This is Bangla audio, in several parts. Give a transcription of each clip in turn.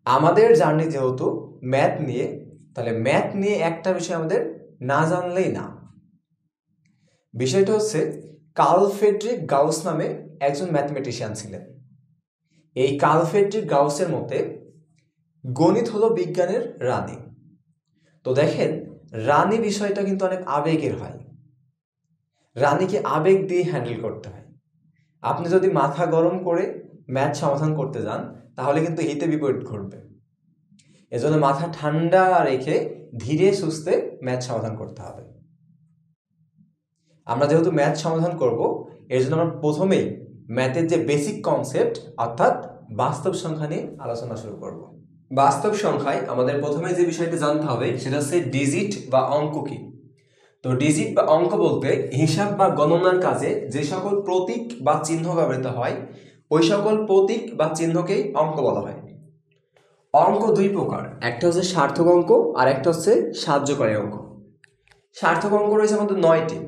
আমাদের জার্নি যেহেতু ম্যাথ নিয়ে, তাহলে ম্যাথ নিয়ে একটা বিষয় আমাদের না জানলেই না। বিষয়টা হচ্ছে কার্ল ফ্রেডরিক গাউস নামে একজন ম্যাথমেটিশিয়ান ছিলেন। এই কার্ল ফ্রেডরিক গাউসের মতে গণিত হলো বিজ্ঞানের রানী। তো দেখেন, রানী বিষয়টা কিন্তু অনেক আবেগের হয়। রানীকে আবেগ দিয়ে হ্যান্ডেল করতে হয়। আপনি যদি মাথা গরম করে ম্যাথ সমাধান করতে যান, তাহলে কিন্তু হিতে বিপরীত ঘটবে। এজন্য মাথা ঠান্ডা রেখে ধীরে সুস্থে ম্যাথ সমাধান করতে হবে। আমরা যেহেতু ম্যাথ সমাধান করব, এর জন্য আমরা প্রথমেই ম্যাথের যে বেসিক কনসেপ্ট অর্থাৎ বাস্তব সংখ্যা নিয়ে আলোচনা শুরু করব। বাস্তব সংখ্যায় আমাদের প্রথমে যে বিষয়টা জানতে হবে সেটা হচ্ছে ডিজিট বা অঙ্ক কি। তো ডিজিট বা অঙ্ক বলতে হিসাব বা গণনার কাজে যে সকল প্রতীক বা চিহ্ন ব্যবহৃত হয়, ওই সকল প্রতীক বা চিহ্নকেই অঙ্ক বলা হয়। অঙ্ক দুই প্রকার, একটা হচ্ছে সার্থক অঙ্ক আর একটা হচ্ছে সাহায্যকারী অঙ্ক। সার্থক অঙ্ক রয়েছে আমাদের 9টি।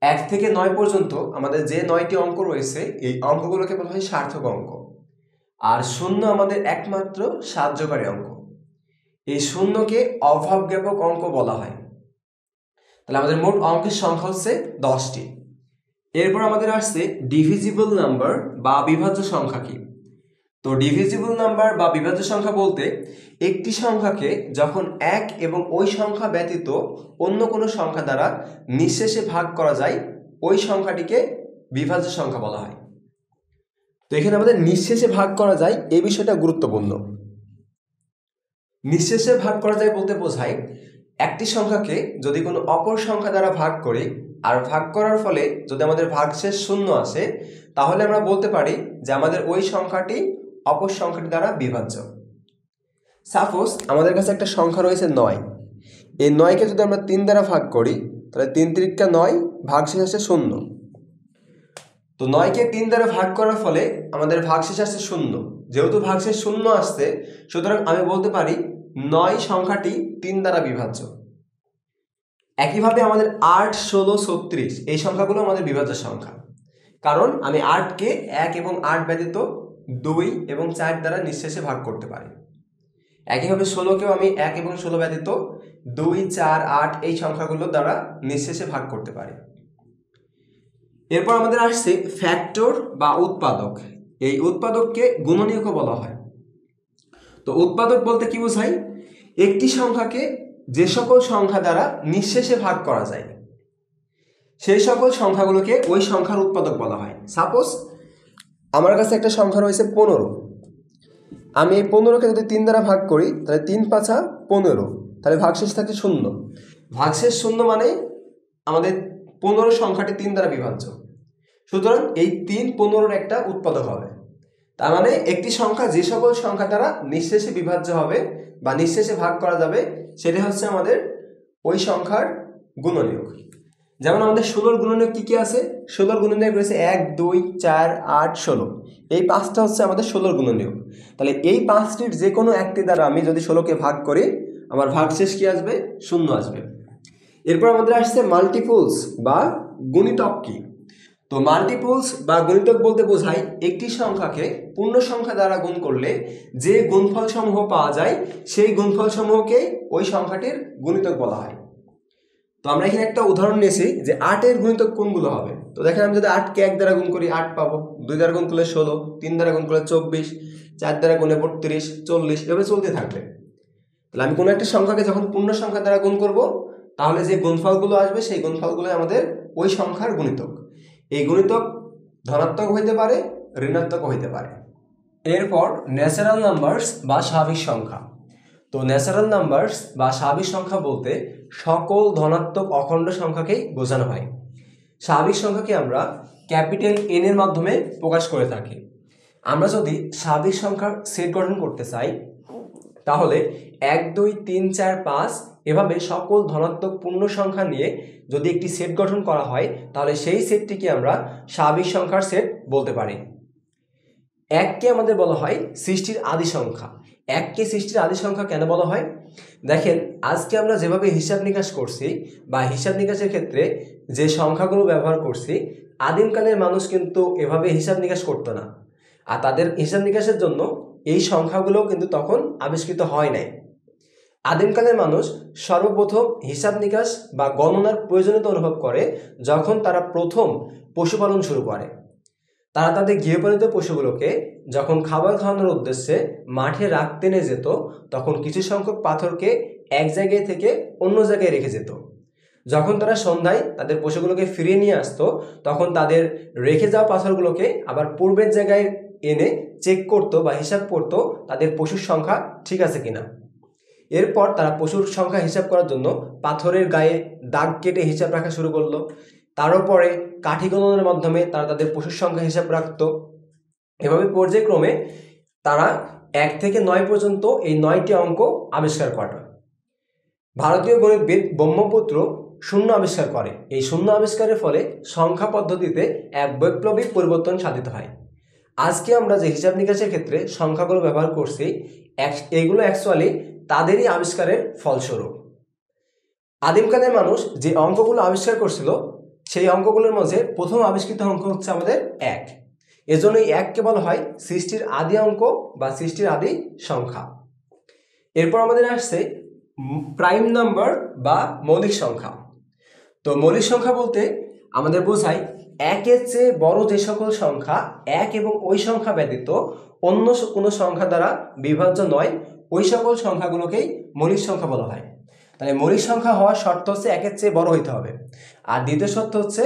1 থেকে 9 পর্যন্ত আমাদের যে 9টি অঙ্ক রয়েছে, এই অঙ্কগুলোকে বলা হয় সার্থক অঙ্ক। আর শূন্য আমাদের একমাত্র সাহায্যকারী অঙ্ক। এই শূন্যকে অভাব জ্ঞাপক অঙ্ক বলা হয়। তাহলে আমাদের মোট অঙ্কের সংখ্যা হচ্ছে 10টি। এরপর আমাদের আসছে ডিভিজিবল নাম্বার বা বিভাজ্য সংখ্যা কি। তো ডিভিজিবল নাম্বার বা বিভাজ্য সংখ্যা বলতে একটি সংখ্যাকে যখন এক এবং ওই সংখ্যা ব্যতীত অন্য কোনো সংখ্যা দ্বারা নিঃশেষে ভাগ করা যায়, ওই সংখ্যাটিকে বিভাজ্য সংখ্যা বলা হয়। তো এখানে আমাদের নিঃশেষে ভাগ করা যায়, এই বিষয়টা গুরুত্বপূর্ণ। নিঃশেষে ভাগ করা যায় বলতে বোঝায় একটি সংখ্যাকে যদি কোনো অপর সংখ্যা দ্বারা ভাগ করি, আর ভাগ করার ফলে যদি আমাদের ভাগশেষ শূন্য আসে, তাহলে আমরা বলতে পারি যে আমাদের ওই সংখ্যাটি অপর সংখ্যাটি দ্বারা বিভাজ্য। সাপোজ আমাদের কাছে একটা সংখ্যা রয়েছে 9। এই 9কে যদি আমরা 3 দ্বারা ভাগ করি, তাহলে 3 × 9, ভাগশেষ আসে 0। তো 9কে 3 দ্বারা ভাগ করার ফলে আমাদের ভাগশেষ আসছে 0। যেহেতু ভাগশেষ 0 আসছে, সুতরাং আমি বলতে পারি 9 সংখ্যাটি 3 দ্বারা বিভাজ্য। একইভাবে আমাদের 8, 16, 36 এই সংখ্যাগুলো আমাদের বিভাজ্য সংখ্যা, কারণ আমি 8কে 1 এবং 8 ব্যতীত 2 এবং 4 দ্বারা নিঃশেষে ভাগ করতে পারি। একইভাবে 16কেও আমি 1 এবং 16 ব্যতীত 2, 4, 8 এই সংখ্যাগুলো দ্বারা নিঃশেষে ভাগ করতে পারি। এরপর আমাদের আসছে ফ্যাক্টর বা উৎপাদক। এই উৎপাদককে গুণনীয়কও বলা হয়। তো উৎপাদক বলতে কি বোঝায়? একটি সংখ্যাকে যে সকল সংখ্যা দ্বারা নিঃশেষে ভাগ করা যায়, সেই সকল সংখ্যাগুলোকে ওই সংখ্যার উৎপাদক বলা হয়। সাপোজ আমার কাছে একটা সংখ্যা রয়েছে 15। আমি এই 15কে যদি 3 দ্বারা ভাগ করি, তাহলে 3 × 5 = 15, তাহলে ভাগশেষ থাকে 0। ভাগশেষ 0 মানে আমাদের 15 সংখ্যাটি 3 দ্বারা বিভাজ্য। সুতরাং এই 3 15-র একটা উৎপাদক হবে। তার মানে একটি সংখ্যা যে সকল সংখ্যা দ্বারা নিঃশেষে বিভাজ্য হবে বা নিঃশেষে ভাগ করা যাবে, সেটা হচ্ছে আমাদের ওই সংখ্যার গুণনীয়ক। যেমন আমাদের 16-র গুণনীয়ক কি কি আছে? 16-র গুণনীয়ক রয়েছে 1, 2, 4, 8, 16। এই 5টা হচ্ছে আমাদের 16-র গুণনীয়ক। তাহলে এই 5টির যে কোনো একটি দ্বারা আমি যদি 16কে ভাগ করি, আমার ভাগশেষ কি আসবে? 0 আসবে। এরপর আমাদের আসছে মাল্টিপলস বা গুণিতক কি। তো মাল্টিপলস বা গুণিতক বলতে বোঝায় একটি সংখ্যাকে পূর্ণ সংখ্যা দ্বারা গুণ করলে যে গুণফল সমূহ পাওয়া যায়, সেই গুণফল সমূহকে ওই সংখ্যাটির গুণিতক বলা হয়। তো আমরা এখানে একটা উদাহরণ নিয়েছি যে 8-এর গুণিতক কোনগুলো হবে। তো দেখেন, আমি যদি 8কে 1 দ্বারা গুণ করি 8 পাবো, 2 দ্বারা গুণ করলে 16, 3 দ্বারা গুণ করলে 24, 4 দ্বারা গুণে 32, 40, এভাবে চলতে থাকবে। তাহলে আমি কোনো একটা সংখ্যাকে যখন পূর্ণ সংখ্যা দ্বারা গুণ করব, তাহলে যে গুণফলগুলো আসবে সেই গুণফলগুলো আমাদের ওই সংখ্যার গুণিতক। এই গুণিতক ধনাত্মক হইতে পারে, ঋণাত্মক হইতে পারে। এরপর ন্যাচারাল নাম্বারস বা স্বাভাবিক সংখ্যা। তো ন্যাচারাল নাম্বারস বা স্বাভাবিক সংখ্যা বলতে সকল ধনাত্মক অখণ্ড সংখ্যাকেই বোঝানো হয়। স্বাভাবিক সংখ্যাকে আমরা ক্যাপিটাল N এর মাধ্যমে প্রকাশ করে থাকি। আমরা যদি স্বাভাবিক সংখ্যার সেট গঠন করতে চাই, তাহলে 1, 2, 3, 4, 5 এভাবে সকল ধনাত্মক পূর্ণ সংখ্যা নিয়ে যদি একটি সেট গঠন করা হয়, তাহলে সেই সেটটিকে আমরা স্বাভাবিক সংখ্যার সেট বলতে পারি। 1কে আমাদের বলা হয় সৃষ্টির আদি সংখ্যা। 1কে সৃষ্টির আদি সংখ্যা কেন বলা হয়? দেখেন, আজকে আমরা যেভাবে হিসাব নিকাশ করছি বা হিসাব নিকাশের ক্ষেত্রে যে সংখ্যাগুলো ব্যবহার করছি, আদিমকালের মানুষ কিন্তু এভাবে হিসাব নিকাশ করতো না। আর তাদের হিসাব নিকাশের জন্য এই সংখ্যাগুলো কিন্তু তখন আবিষ্কৃত হয় নাই। আদিমকালের মানুষ সর্বপ্রথম হিসাব নিকাশ বা গণনার প্রয়োজনীয়তা অনুভব করে যখন তারা প্রথম পশুপালন শুরু করে। তারা তাদের গৃহপালিত পশুগুলোকে যখন খাবার খাওয়ানোর উদ্দেশ্যে মাঠে রাখতে নিয়ে যেত, তখন কিছু সংখ্যক পাথরকে এক জায়গায় থেকে অন্য জায়গায় রেখে যেত। যখন তারা সন্ধ্যায় তাদের পশুগুলোকে ফিরিয়ে নিয়ে আসতো, তখন তাদের রেখে যাওয়া পাথরগুলোকে আবার পূর্বের জায়গায় এনে চেক করতো বা হিসাব করতো তাদের পশুর সংখ্যা ঠিক আছে কিনা। এরপর তারা পশুর সংখ্যা হিসাব করার জন্য পাথরের গায়ে দাগ কেটে হিসাব রাখা শুরু করলো। তারও পরে কাঠি গণনার মাধ্যমে তারা তাদের পশুর সংখ্যা হিসাব রাখতো। এভাবে পর্যায়ক্রমে তারা 1 থেকে 9 পর্যন্ত এই 9টি অঙ্ক আবিষ্কার করে। ভারতীয় গণিতবিদ ব্রহ্মপুত্র শূন্য আবিষ্কার করে। এই শূন্য আবিষ্কারের ফলে সংখ্যা পদ্ধতিতে এক বৈপ্লবিক পরিবর্তন সাধিত হয়। আজকে আমরা যে হিসাব নিকাশের ক্ষেত্রে সংখ্যাগুলো ব্যবহার করছি, এগুলো অ্যাকচুয়ালি তাদেরই আবিষ্কারের ফলস্বরূপ। আদিমকালের মানুষ যে অঙ্কগুলো আবিষ্কার করছিল, সেই অঙ্কগুলোর মধ্যে প্রথম আবিষ্কৃত অঙ্ক হচ্ছে আমাদের 1। এজন্য এই 1কে বলা হয় সৃষ্টির আদি অঙ্ক বা সৃষ্টির আদি সংখ্যা। এরপর আমাদের আসছে প্রাইম নাম্বার বা মৌলিক সংখ্যা। তো মৌলিক সংখ্যা বলতে আমাদের বোঝায় 1-এর চেয়ে বড় যে সকল সংখ্যা 1 এবং ওই সংখ্যা ব্যতীত অন্য কোনো সংখ্যা দ্বারা বিভাজ্য নয়, ওই সকল সংখ্যাগুলোকেই মৌলিক সংখ্যা বলা হয়। তাহলে মৌলিক সংখ্যা হওয়ার শর্ত হচ্ছে 1-এর চেয়ে বড় হইতে হবে। আর দ্বিতীয় শর্ত হচ্ছে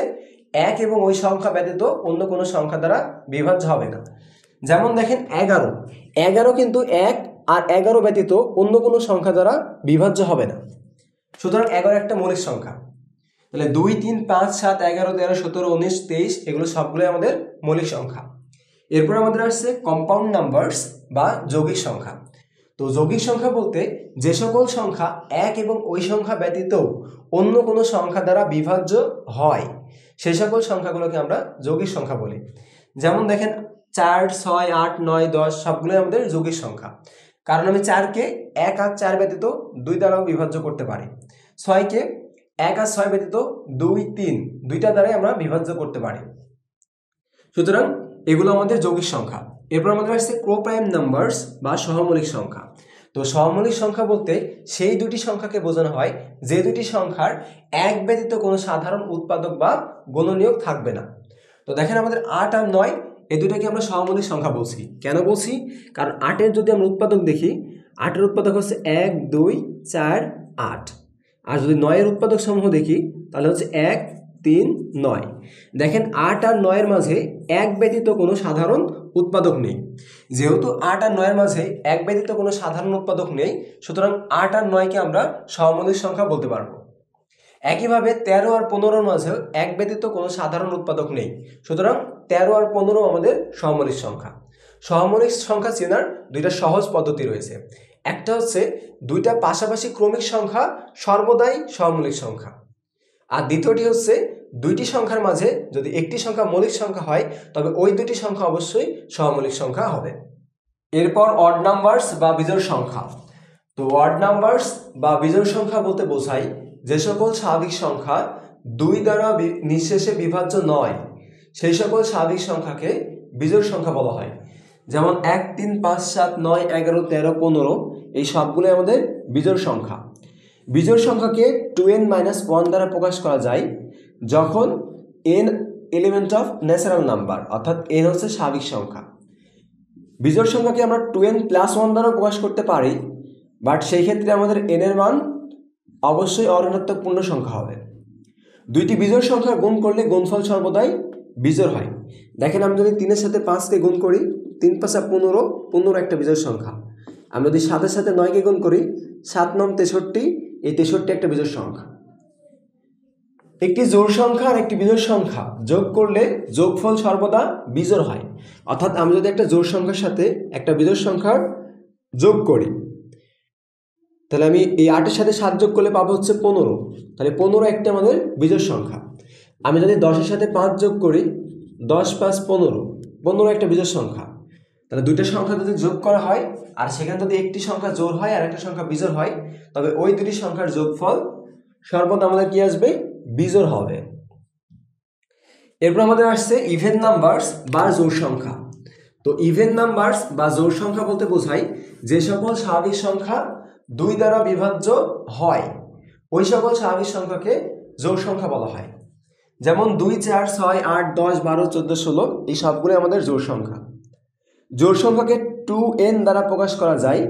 1 এবং ওই সংখ্যা ব্যতীত অন্য কোনো সংখ্যা দ্বারা বিভাজ্য হবে না। যেমন দেখেন 11 কিন্তু 1 আর 11 ব্যতীত অন্য কোনো সংখ্যা দ্বারা বিভাজ্য হবে না। সুতরাং 11 একটা মৌলিক সংখ্যা। তাহলে 2, 3, 5, 7, 11, 13, 17, 19, 23 এগুলো সবগুলোই আমাদের মৌলিক সংখ্যা। এরপর আমাদের আসছে কম্পাউন্ড নাম্বারস বা যৌগিক সংখ্যা। তো যৌগিক সংখ্যা বলতে যে সকল সংখ্যা 1 এবং ওই সংখ্যা ব্যতীত অন্য কোনো সংখ্যা দ্বারা বিভাজ্য হয়, সেই সকল সংখ্যাগুলোকে আমরা যৌগিক সংখ্যা বলি। যেমন দেখেন 4, 6, 8, 9, 10 সবগুলোই আমাদের যৌগিক সংখ্যা। কারণ আমি 4কে 1 আর 4 ব্যতীত 2 দ্বারাও বিভাজ্য করতে পারি। 6কে 1 আর 6 ব্যতীত 2, 3 দুইটা দ্বারাই আমরা বিভাজ্য করতে পারি। সুতরাং এগুলো আমাদের যৌগিক সংখ্যা। এরপর আমাদের আসছে কোপ্রাইম নাম্বারস বা সহমৌলিক সংখ্যা। তো সহমৌলিক সংখ্যা বলতে সেই দুটি সংখ্যাকে বোঝানো হয় যে দুটি সংখ্যার এক ব্যতীত কোনো সাধারণ উৎপাদক বা গুণনীয়ক থাকবে না। তো দেখেন আমাদের 8 আর 9 এই দুটাকে আমরা সহমৌলিক সংখ্যা বলছি। কেন বলছি? কারণ 8-এর যদি আমরা উৎপাদক দেখি, 8-এর উৎপাদক হচ্ছে 1, 2, 4, 8। আর যদি 9-এর উৎপাদক সমূহ দেখি তাহলে হচ্ছে 1, 3, 9। দেখেন 8 আর 9-এর মাঝে এক ব্যতীত কোনো সাধারণ উৎপাদক নেই। যেহেতু 8 আর 9-এর মাঝে এক ব্যতীত কোনো সাধারণ উৎপাদক নেই, সুতরাং 8 আর 9-কে আমরা সহমৌলিক সংখ্যা বলতে পারবো। একইভাবে 13 আর 15-এর মাঝেও এক ব্যতীত কোনো সাধারণ উৎপাদক নেই, সুতরাং 13 আর 15 আমাদের সহমৌলিক সংখ্যা। সহমৌলিক সংখ্যা চেনার দুইটা সহজ পদ্ধতি রয়েছে। একটা হচ্ছে দুইটা পাশাপাশি ক্রমিক সংখ্যা সর্বদাই সহমৌলিক সংখ্যা, আর দ্বিতীয়টি হচ্ছে দুইটি সংখ্যার মাঝে যদি একটি সংখ্যা মৌলিক সংখ্যা হয় তবে ওই দুটি সংখ্যা অবশ্যই সহমৌলিক সংখ্যা হবে। এরপর অড নাম্বারস বা বিজোড় সংখ্যা। তো অড নাম্বারস বা বিজোড় সংখ্যা বলতে বোঝায় যে সকল স্বাভাবিক সংখ্যা 2 দ্বারা নিঃশেষে বিভাজ্য নয়, সেই সকল স্বাভাবিক সংখ্যাকে বিজোড় সংখ্যা বলা হয়। যেমন 1, 3, 5, 7, 9, 11, 13, 15 এই সবগুলো আমাদের বিজোড় সংখ্যা। বিজোড় সংখ্যাকে 2n-1 দ্বারা প্রকাশ করা যায় যখন n element of natural number, অর্থাৎ n হচ্ছে স্বাভাবিক সংখ্যা। বিজোড় সংখ্যাকে আমরা 2n+1 দ্বারা প্রকাশ করতে পারি, বাট সেই ক্ষেত্রে আমাদের n এর মান অবশ্যই অঋণাত্মক পূর্ণ সংখ্যা হবে। দুইটি বিজোড় সংখ্যা গুণ করলে গুণফল সর্বদাই বিজোড় হয়। দেখেন আমি যদি 3-এর সাথে 5কে গুণ করি, 3 × 5 = 15, 15 একটা বিজোড় সংখ্যা। আমি যদি 7-এর সাথে 9কে গুণ করি, 7 × 9 = 63, এই 63 একটা বিজোড় সংখ্যা। একটি জোড় সংখ্যা আর একটি বিজোড় সংখ্যা যোগ করলে যোগফল সর্বদা বিজোড় হয়। অর্থাৎ আমি যদি একটা জোড় সংখ্যার সাথে একটা বিজোড় সংখ্যার যোগ করি, তাহলে আমি এই 8-এর সাথে 7 যোগ করলে পাবো হচ্ছে 15, তাহলে 15 একটা আমাদের বিজোড় সংখ্যা। আমি যদি 10-এর সাথে 5 যোগ করি, 10, 5, 15, 15 একটা বিজোড় সংখ্যা। তাহলে দুইটা সংখ্যা যদি যোগ করা হয় আর সেখানে যদি একটি সংখ্যা জোড় হয় আর একটা সংখ্যা বিজোড় হয়, তবে ওই দুটি সংখ্যার যোগফল সর্বদা আমাদের কি আসবে? বিজোড় হবে। এরপর আমাদের আসছে ইভেন নাম্বারস বা জোড় সংখ্যা। তো ইভেন নাম্বারস বা জোড় সংখ্যা বলতে বোঝায় যে সকল স্বাভাবিক সংখ্যা 2 দ্বারা বিভাজ্য হয় ওই সকল স্বাভাবিক সংখ্যাকে জোড় সংখ্যা বলা হয়। যেমন 2, 4, 6, 8, 10, 12, 14, 16 এই সবগুলো আমাদের জোড় সংখ্যা। জোড় সংখ্যাকে 2n দ্বারা প্রকাশ করা যায়,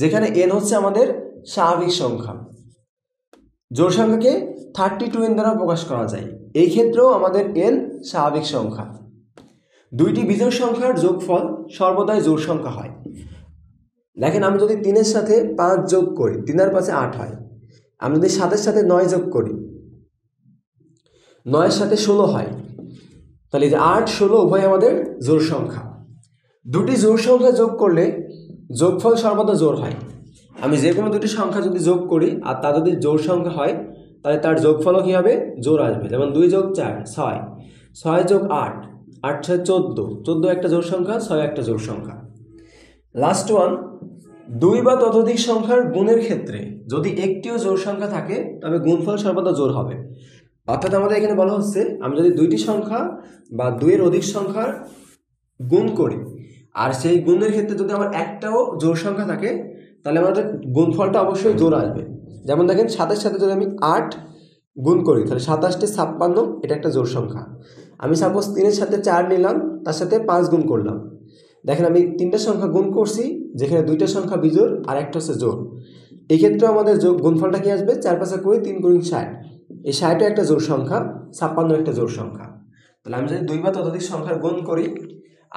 যেখানে n হচ্ছে আমাদের স্বাভাবিক সংখ্যা। জোড় সংখ্যাকে 32n দ্বারা প্রকাশ করা যায়, এই ক্ষেত্রেও আমাদের n স্বাভাবিক সংখ্যা। দুইটি বিজোড় সংখ্যার যোগফল সর্বদাই জোড় সংখ্যা হয়। দেখেন, আমি যদি 3-এর সাথে 5 যোগ করি 3 আর 5 8 হয়। আমি যদি 7-এর সাথে 9 যোগ করি 9-এর সাথে 16 হয়। তাহলে 8, 16 উভয় আমাদের জোড় সংখ্যা। দুটি জোড় সংখ্যা যোগ করলে যোগফল সর্বদা জোড় হয়। আমি যে কোনো দুটি সংখ্যা যদি যোগ করি আর তা যদি জোড় সংখ্যা হয় তাহলে তার যোগফলও কী হবে? জোড় আসবে। যেমন 2 যোগ 4 6, 6 যোগ 8 8 6 14, 14 একটা জোড় সংখ্যা, 6 একটা জোড় সংখ্যা। লাস্ট ওয়ান, 2 বা ততোধিক সংখ্যার গুণের ক্ষেত্রে যদি একটিও জোড় সংখ্যা থাকে তবে গুণফল সর্বদা জোড় হবে। অর্থাৎ আমাদের এখানে বলা হচ্ছে আমি যদি দুইটি সংখ্যা বা 2-এর অধিক সংখ্যার গুণ করি আর সেই গুণের ক্ষেত্রে যদি আমার একটাও জোড় সংখ্যা থাকে তাহলে আমাদের গুণফলটা অবশ্যই জোড় আসবে। যেমন দেখেন, 7-এর সাথে যদি আমি 8 গুণ করি তাহলে 27 56, এটা একটা জোড় সংখ্যা। আমি সাপোজ 3-এর সাথে 4 নিলাম, তার সাথে 5 গুণ করলাম। দেখেন, আমি 3টা সংখ্যা গুণ করছি, যেখানে 2টা সংখ্যা বিজোড় আর একটা হচ্ছে জোড়। এক্ষেত্রে আমাদের গুণফলটা কি আসবে? 4 5 20, 3 গুণ 60। এই 60ও একটা জোড় সংখ্যা, 56 একটা জোড় সংখ্যা। তাহলে আমি যদি 2 বা ততোধিক সংখ্যার গুণ করি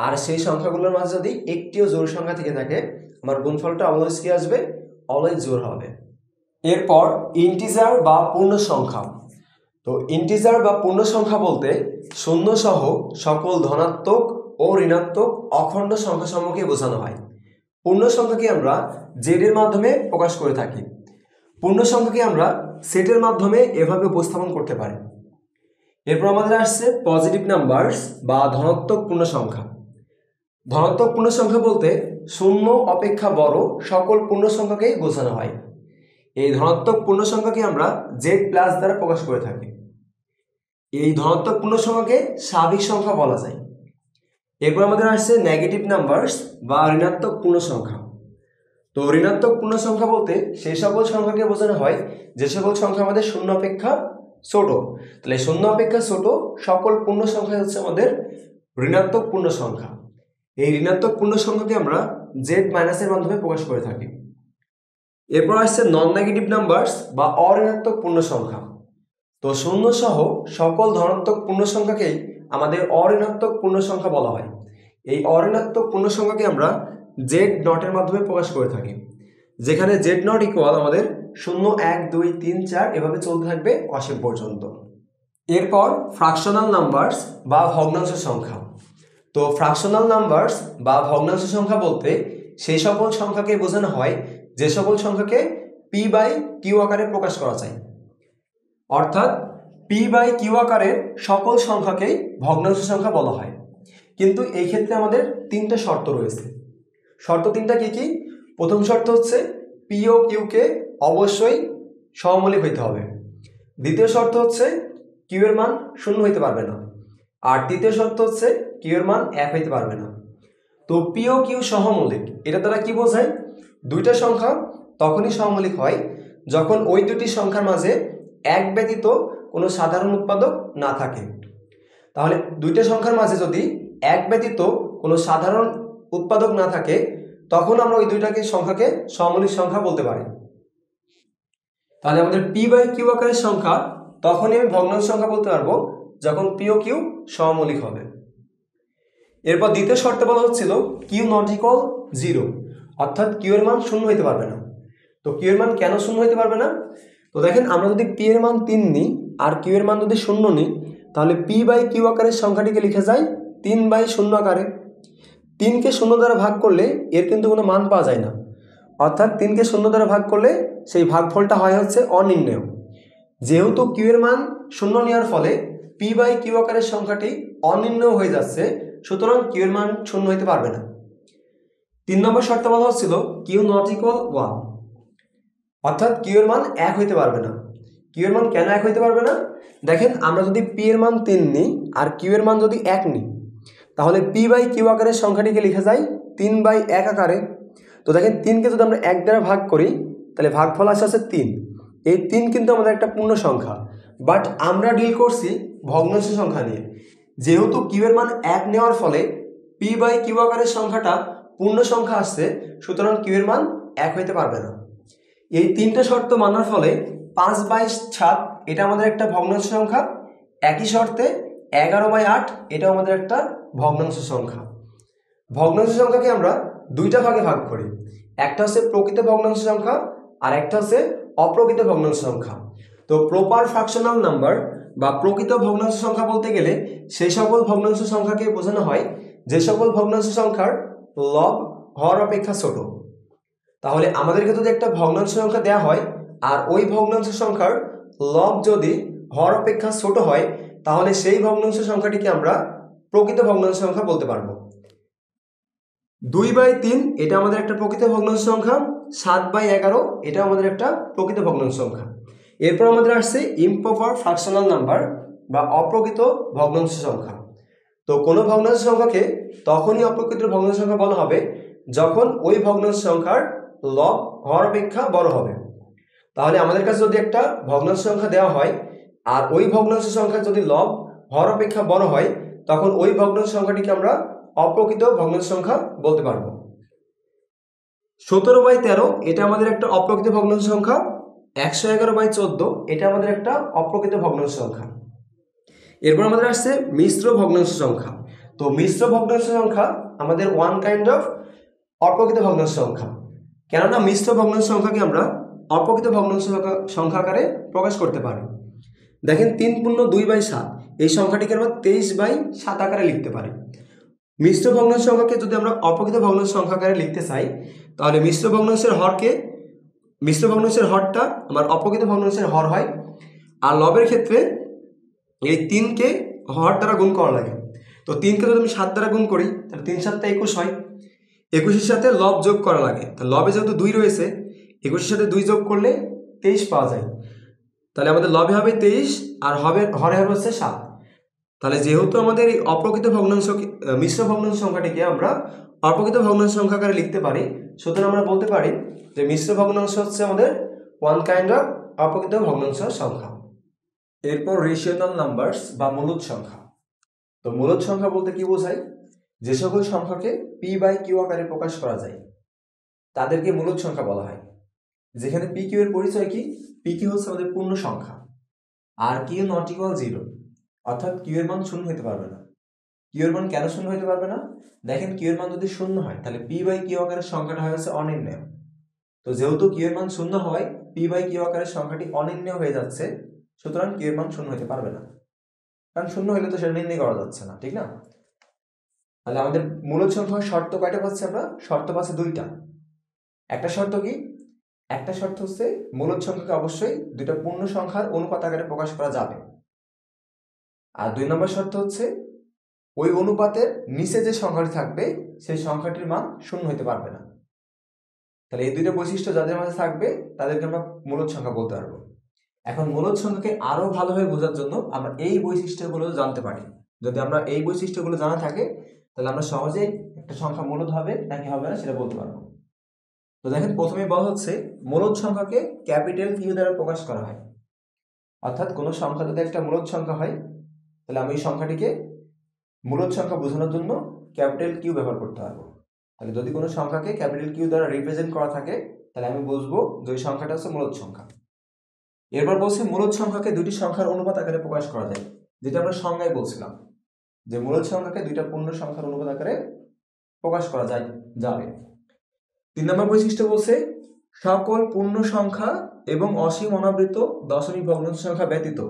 আর সেই সংখ্যাগুলোর মাঝে যদি একটিও জোড় সংখ্যা থেকে থাকে, আমার গুণফলটা অলওয়েজ কি আসবে? অলওয়েজ জোড় হবে। এরপর ইন্টিজার বা পূর্ণ সংখ্যা। তো ইন্টিজার বা পূর্ণ সংখ্যা বলতে শূন্য সহ সকল ধনাত্মক ও ঋণাত্মক অখণ্ড সংখ্যা সমূহকে বোঝানো হয়। পূর্ণ সংখ্যাকে আমরা জেডের মাধ্যমে প্রকাশ করে থাকি। পূর্ণ সংখ্যাকে আমরা সেটের মাধ্যমে এভাবে উপস্থাপন করতে পারি। এরপর আমাদের আসছে পজিটিভ নাম্বারস বা ধনাত্মক পূর্ণ সংখ্যা। ধনাত্মক পূর্ণ সংখ্যা বলতে শূন্য অপেক্ষা বড় সকল পূর্ণ সংখ্যাকেই বোঝানো হয়। এই ধনাত্মক পূর্ণ সংখ্যাকে আমরা জেড প্লাস দ্বারা প্রকাশ করে থাকি। এই ধনাত্মক পূর্ণ সংখ্যাকে স্বাভাবিক সংখ্যা বলা যায়। এরপর আমাদের আসছে নেগেটিভ নাম্বারস বা ঋণাত্মক পূর্ণ সংখ্যা। তো ঋণাত্মক পূর্ণ সংখ্যা বলতে সেই সকল সংখ্যাকে বোঝানো হয় যে সকল সংখ্যা আমাদের শূন্য অপেক্ষা ছোট। তাহলে শূন্য অপেক্ষা ছোট সকল পূর্ণ সংখ্যা হচ্ছে আমাদের ঋণাত্মক পূর্ণ সংখ্যা। এই ঋণাত্মক পূর্ণ সংখ্যাকে আমরা জেড মাইনাসের মাধ্যমে প্রকাশ করে থাকি। এরপর আসছে নন নেগেটিভ নাম্বারস বা অঋণাত্মক পূর্ণ সংখ্যা। তো শূন্য সহ সকল ধনাত্মক পূর্ণ সংখ্যাকেই আমাদের অঋণাত্মক পূর্ণ সংখ্যা বলা হয়। এই অঋণাত্মক পূর্ণ সংখ্যাকে আমরা জেড নটের মাধ্যমে প্রকাশ করে থাকি, যেখানে জেড নট ইকুয়াল আমাদের 0 1 2 3 4 এভাবে চলতে থাকবে অসীম পর্যন্ত। এরপর ফ্র্যাকশনাল নাম্বারস বা ভগ্নাংশ সংখ্যা। তো ফ্র্যাকশনাল নাম্বারস বা ভগ্নাংশ সংখ্যা বলতে সেই সকল সংখ্যাকে বোঝানো হয় যে সকল সংখ্যাকে পি বাই কিউ আকারে প্রকাশ করা যায়। অর্থাৎ পি বাই কিউ আকারের সকল সংখ্যাকেই ভগ্নাংশ সংখ্যা বলা হয়। কিন্তু এই ক্ষেত্রে আমাদের 3টা শর্ত রয়েছে। শর্ত 3টা কি কি? প্রথম শর্ত হচ্ছে পি ও কিউকে অবশ্যই সহমৌলিক হইতে হবে। দ্বিতীয় শর্ত হচ্ছে কিউ এর মান 0 হইতে পারবে না। আর তৃতীয় শর্ত হচ্ছে কিউ এর মান 1 হইতে পারবে না। তো পি ও কিউ সহমৌলিক, এটা দ্বারা কি বোঝায়? দুইটা সংখ্যা তখনই সহমৌলিক হয় যখন ওই দুটি সংখ্যার মাঝে এক ব্যতীত কোনো সাধারণ উৎপাদক না থাকে। তাহলে দুইটা সংখ্যার মাঝে যদি এক ব্যতীত কোনো সাধারণ উৎপাদক না থাকে তখন আমরা ওই দুইটাকে সংখ্যাকে সহমৌলিক সংখ্যা বলতে পারি। তাহলে আমাদের পি বাই কিউ আকারের সংখ্যা তখনই আমি ভগ্নাংশ সংখ্যা বলতে পারবো যখন পি ও কিউ সহমৌলিক হবে। এরপর দ্বিতীয় শর্তে বলা হচ্ছিল কিউ নট ইকুয়াল 0, অর্থাৎ কিউ এর মান 0 হইতে পারবে না। তো কিউ এর মান কেন 0 হইতে পারবে না? তো দেখেন, আমরা যদি পি এর মান 3 নিই আর কিউ এর মান যদি 0 নিই তাহলে পি বাই কিউ আকারের সংখ্যাটিকে লিখে যায় 3/0 আকারে। 3কে 0 দ্বারা ভাগ করলে এর কিন্তু কোনো মান পাওয়া যায় না। অর্থাৎ 3কে 0 দ্বারা ভাগ করলে সেই ভাগফলটা হয় হচ্ছে অনির্ণেয়। যেহেতু কিউ এর মান 0 নেওয়ার ফলে পি বাই কিউ আকারের সংখ্যাটি অনির্ণেয় হয়ে যাচ্ছে, সুতরাং কিউ এর মান 0 হইতে পারবে না। 3 নম্বর শর্তে বলা হচ্ছিল কিউ নট ইকুয়াল 1, অর্থাৎ কিউ এর মান 1 হইতে পারবে না। কিউ এর মান কেন 1 হইতে পারবে না? দেখেন, আমরা যদি পি এর মান 3 নিই আর কিউ এর মান যদি 1 নিই তাহলে পি বাই কিউ আকারের সংখ্যাটিকে লিখা যায় 3/1 আকারে। তো দেখেন 3কে যদি আমরা 1 দ্বারা ভাগ করি তাহলে ভাগফল আসে 3। এই 3 কিন্তু আমাদের একটা পূর্ণ সংখ্যা, বাট আমরা ডিল করছি ভগ্নাংশ সংখ্যা নিয়ে। যেহেতু কিউ এর মান 1 নেওয়ার ফলে পি বাই কিউ আকারের সংখ্যাটা পূর্ণ সংখ্যা আসছে, সুতরাং কিউ এর মান 1 হইতে পারবে না। এই 3টে শর্ত মানার ফলে 5/7 এটা আমাদের একটা ভগ্নাংশ সংখ্যা। একই শর্তে 11/8 এটাও আমাদের একটা ভগ্নাংশ সংখ্যা। ভগ্নাংশ সংখ্যাকে আমরা দুইটা ভাগে ভাগ করি, একটা হচ্ছে প্রকৃত ভগ্নাংশ সংখ্যা আর একটা হচ্ছে অপ্রকৃত ভগ্নাংশ সংখ্যা। তো প্রপার ফ্র্যাকশনাল নাম্বার বা প্রকৃত ভগ্নাংশ সংখ্যা বলতে গেলে সেই সকল ভগ্নাংশ সংখ্যাকে বোঝানো হয় যে সকল ভগ্নাংশ সংখ্যার লব হর অপেক্ষা ছোট। তাহলে আমাদেরকে যদি একটা ভগ্নাংশ সংখ্যা দেওয়া হয় আর ওই ভগ্নাংশ সংখ্যার লব যদি হর অপেক্ষা ছোট হয়, তাহলে সেই ভগ্নাংশ সংখ্যাটিকে আমরা প্রকৃত ভগ্নাংশ সংখ্যা বলতে পারবো। 2/3 এটা আমাদের একটা প্রকৃত ভগ্নাংশ সংখ্যা, 7/11 এটা আমাদের একটা প্রকৃত ভগ্নাংশ সংখ্যা। এরপর আমাদের আসছে ইমপ্রপার ফ্র্যাকশনাল নাম্বার বা অপ্রকৃত ভগ্নাংশ সংখ্যা। তো কোনো ভগ্নাংশ সংখ্যাকে তখনই অপ্রকৃত ভগ্নাংশ সংখ্যা বলা হবে যখন ওই ভগ্নাংশ সংখ্যার লব হর অপেক্ষা বড় হবে। তাহলে আমাদের কাছে যদি একটা ভগ্নাংশ সংখ্যা দেওয়া হয় আর ওই ভগ্নাংশ সংখ্যা যদি লব হর অপেক্ষা বড় হয়, তখন ওই ভগ্নাংশ সংখ্যাটিকে আমরা অপ্রকৃত ভগ্নাংশ সংখ্যা বলতে পারবো। 17/13 এটা আমাদের একটা অপ্রকৃত ভগ্নাংশ সংখ্যা। 111/14 এটা আমাদের একটা অপ্রকৃত ভগ্নাংশ সংখ্যা। এরপর আমাদের আসছে মিশ্র ভগ্নাংশ সংখ্যা। তো মিশ্র ভগ্নাংশ সংখ্যা আমাদের ওয়ান কাইন্ড অফ অপ্রকৃত ভগ্নাংশ সংখ্যা, কেননা মিশ্র ভগ্নাংশ সংখ্যাকে আমরা অপ্রকৃত ভগ্নাংশ সংখ্যা আকারে প্রকাশ করতে পারি। দেখেন 3×2/7 এই সংখ্যাটিকে আমরা 23/7 আকারে লিখতে পারি। মিশ্র ভগ্নাংশ সংখ্যাকে যদি আমরা অপ্রকৃত ভগ্নাংশ সংখ্যা আকারে লিখতে চাই, তাহলে মিশ্র ভগ্নাংশের হরটা আমার অপ্রকৃত ভগ্নাংশের হর হয়। আর লবের ক্ষেত্রে এই 3কে হর দ্বারা গুণ করা লাগে। তো 3কে যদি আমি 7 দ্বারা গুণ করি তাহলে 3×7 = 21 হয়। 21-এর সাথে লব যোগ করা লাগে, তাহলে লবে যেহেতু 2 রয়েছে, 21-এর সাথে 2 যোগ করলে 23 পাওয়া যায়। তাহলে আমাদের লবে হবে 23 আর হরে হবে 7। তাহলে যেহেতু আমাদের এই অপ্রকৃত ভগ্নাংশ মিশ্র ভগ্নাংশ সংখ্যাটিকে আমরা অপ্রকৃত ভগ্নাংশ সংখ্যা আকারে লিখতে পারি, সুতরাং আমরা বলতে পারি যে মিশ্র ভগ্নাংশ হচ্ছে আমাদের ওয়ান কাইন্ড অফ অপ্রকৃত ভগ্নাংশ সংখ্যা। এরপর রেশিওনাল নাম্বারস বা মূলদ সংখ্যা। তো মূলদ সংখ্যা বলতে কি বোঝায়? যে সকল সংখ্যাকে পি বাই কিউ আকারে প্রকাশ করা যায় তাদেরকে মূলদ সংখ্যা বলা হয়। যেখানে পি কিউ এর পরিচয় কি? পি কিউ হচ্ছে আমাদের পূর্ণ সংখ্যা আর কিউ নট ইকুয়াল 0, অর্থাৎ কিউ এর মান শূন্য হতে পারবে না। কিউ এর মান কেন শূন্য হতে পারবে না? দেখেন কিউ এর মান যদি শূন্য হয় তাহলে পি বাই কিউ আকারের সংখ্যাটা হচ্ছে অনির্ণেয়। তো যেহেতু কিউ এর মান শূন্য হয়, পি বাই কিউ আকারের সংখ্যাটি অনির্ণেয় হয়ে যাচ্ছে, সুতরাং কিউ এর মান শূন্য হতে পারবে না, কারণ শূন্য হলে তো সেটা নির্ণয় করা যাচ্ছে না, ঠিক না? তাহলে আমাদের মূলদ সংখ্যার শর্ত কয়টা পাচ্ছি আমরা? শর্ত পাচ্ছি 2টা। একটা শর্ত কি? একটা শর্ত হচ্ছে মূলদ সংখ্যাকে অবশ্যই 2টা পূর্ণ সংখ্যার অনুপাত আকারে প্রকাশ করা যাবে। আর 2 নম্বর শর্ত হচ্ছে ওই অনুপাতের নিচে যে সংখ্যাটি থাকবে সেই সংখ্যাটির মান শূন্য হতে পারবে না। তাহলে এই 2টা বৈশিষ্ট্য যাদের মাঝে থাকবে তাদেরকে আমরা মূলদ সংখ্যা বলতে পারবো। এখন মূলদ সংখ্যাকে আরো ভালোভাবে বোঝার জন্য আমরা এই বৈশিষ্ট্যগুলো জানতে পারি। যদি আমরা এই বৈশিষ্ট্যগুলো জানা থাকে তাহলে আমরা সহজেই একটা সংখ্যা মূলদ হবে নাকি হবে না সেটা বলতে পারবো। তো দেখেন প্রথমে বলা হচ্ছে মূলদ সংখ্যাকে ক্যাপিটাল কিউ দ্বারা প্রকাশ করা হয়। অর্থাৎ কোনো সংখ্যা যদি একটা মূলদ সংখ্যা হয় তাহলে আমি এই সংখ্যাটিকে মূলদ সংখ্যা বোঝানোর জন্য ক্যাপিটাল কিউ ব্যবহার করতে পারবো। তাহলে যদি কোনো সংখ্যাকে ক্যাপিটাল কিউ দ্বারা রিপ্রেজেন্ট করা থাকে তাহলে আমি বুঝবো যে ওই সংখ্যাটা হচ্ছে মূলদ সংখ্যা। এরপর বলছে মূলদ সংখ্যাকে 2টি সংখ্যার অনুপাত আকারে প্রকাশ করা যায়, যেটা আমরা সংজ্ঞায় বলছিলাম যে মূলদ সংখ্যাকে 2টা পূর্ণ সংখ্যার অনুপাত আকারে প্রকাশ করা যাবে। 3 নম্বর বৈশিষ্ট্য বলছে সকল পূর্ণ সংখ্যা এবং অসীম অনাবৃত দশমিক ভগ্নাংশ সংখ্যা ব্যতীত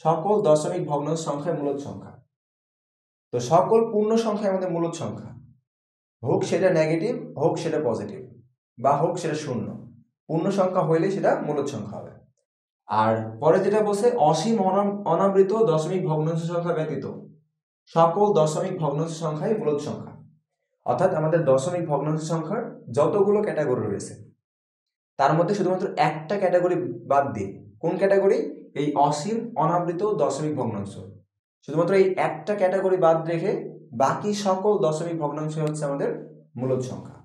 সকল দশমিক ভগ্নাংশ সংখ্যায় মূলদ সংখ্যা। তো সকল পূর্ণ সংখ্যা আমাদের মূলদ সংখ্যা, হোক সেটা নেগেটিভ, হোক সেটা পজিটিভ, বা হোক সেটা শূন্য, পূর্ণ সংখ্যা হইলে সেটা মূলদ সংখ্যা হবে। আর পরে যেটা বলছে অসীম অনাবৃত দশমিক ভগ্নাংশ সংখ্যা ব্যতীত সকল দশমিক ভগ্নাংশ সংখ্যাই মূলদ সংখ্যা। অর্থাৎ আমাদের দশমিক ভগ্নাংশ সংখ্যার যতগুলো ক্যাটাগরি রয়েছে তার মধ্যে শুধুমাত্র একটা ক্যাটাগরি বাদ দিয়ে, কোন ক্যাটাগরি? এই অসীম অনাবৃত দশমিক ভগ্নাংশ, শুধুমাত্র এই একটা ক্যাটাগরি বাদ রেখে বাকি সকল দশমিক ভগ্নাংশ হচ্ছে আমাদের মূলদ সংখ্যা।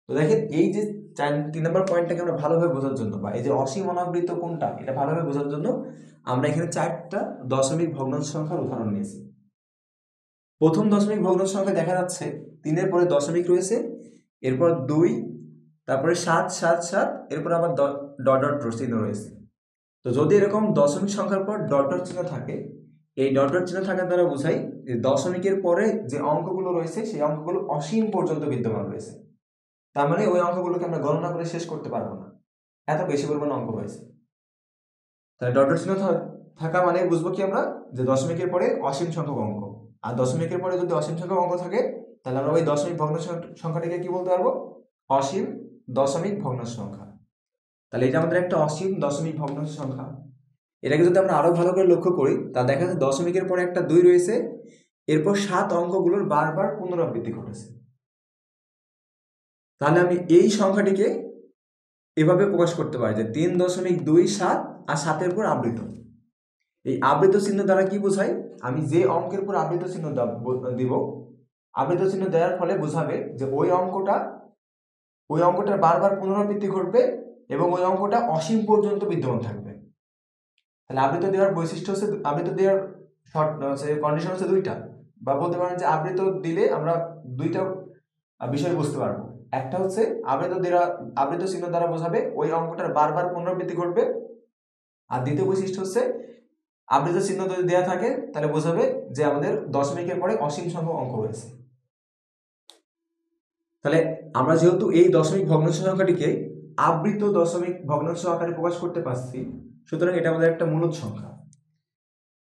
তো দেখেন এই যে 3 নম্বর পয়েন্টটাকে আমরা ভালোভাবে বোঝার জন্য, বা এই যে অসীম অনাবৃত কোনটা এটা ভালোভাবে বোঝার জন্য আমরা এখানে 4টা দশমিক ভগ্নাংশ সংখ্যার উদাহরণ নিয়েছি। প্রথম দশমিক ভগ্নাংশ সংখ্যা দেখা যাচ্ছে 3-এর পরে দশমিক রয়েছে, এরপর 2, তারপরে 7 7 7, এরপর আবার ডট ডট চিহ্ন রয়েছে। তো যদি এরকম দশমিক সংখ্যার পর ডট ডট চিহ্ন থাকে, এই ডট ডট চিহ্ন থাকার দ্বারা বোঝাই যে দশমিকের পরে যে অঙ্কগুলো রয়েছে সেই অঙ্কগুলো অসীম পর্যন্ত বিদ্যমান রয়েছে। তার মানে ওই অঙ্কগুলোকে আমরা গণনা করে শেষ করতে পারবো না, এত বেশি পরিমাণ অঙ্ক রয়েছে। তাহলে ডট ডট চিহ্ন থাকা মানে বুঝবো কি আমরা, যে দশমিকের পরে অসীম সংখ্যক অঙ্ক। আর দশমিকের পরে যদি অসীম সংখ্যক অঙ্ক থাকে তাহলে আমরা ওই দশমিক ভগ্নাংশ সংখ্যাটিকে কি বলতে পারবো, অসীম দশমিক ভগ্নাংশ সংখ্যা। তাহলে এটা আমাদের একটা অসীম দশমিক ভগ্নাংশ সংখ্যা। এটাকে যদি আমরা আরো ভালো করে লক্ষ্য করি তাহলে দেখা যাচ্ছে দশমিকের পরে একটা 2 রয়েছে, এরপর 7 অঙ্কগুলোর বারবার পুনরাবৃত্তি ঘটেছে। তাহলে আমি এই সংখ্যাটিকে এভাবে প্রকাশ করতে পারি যে 3.27 আর 7-এর পর আবৃত। এই আবৃত চিহ্ন দ্বারা কি বোঝায়, আমি যে অঙ্কের পর আবৃত চিহ্ন দিব, আবৃত চিহ্ন দেওয়ার ফলে বোঝাবে যে ওই অঙ্কটার বারবার পুনরাবৃত্তি ঘটবে এবং ওই অঙ্কটা অসীম পর্যন্ত বিদ্যমান থাকবে। তাহলে আবৃত দেওয়ার বৈশিষ্ট্য হচ্ছে, আবৃত দেওয়ার কন্ডিশন হচ্ছে 2টা, বা বলতে পারেন যে আবৃত দিলে আমরা 2টা বিষয় বুঝতে পারবো। একটা হচ্ছে আবৃত চিহ্ন দ্বারা বোঝাবে ওই অঙ্কটার বারবার পুনরাবৃত্তি ঘটবে, আর দ্বিতীয় বৈশিষ্ট্য হচ্ছে আবৃত চিহ্ন যদি দেওয়া থাকে তাহলে বোঝাবে যে আমাদের দশমিকের পরে অসীম সংখ্যক অঙ্ক রয়েছে। তাহলে আমরা যেহেতু এই দশমিক ভগ্নাংশ সংখ্যাটিকে আবৃত দশমিক ভগ্নাংশ আকারে প্রকাশ করতে পারছি, সুতরাং এটা আমাদের একটা মূলদ সংখ্যা।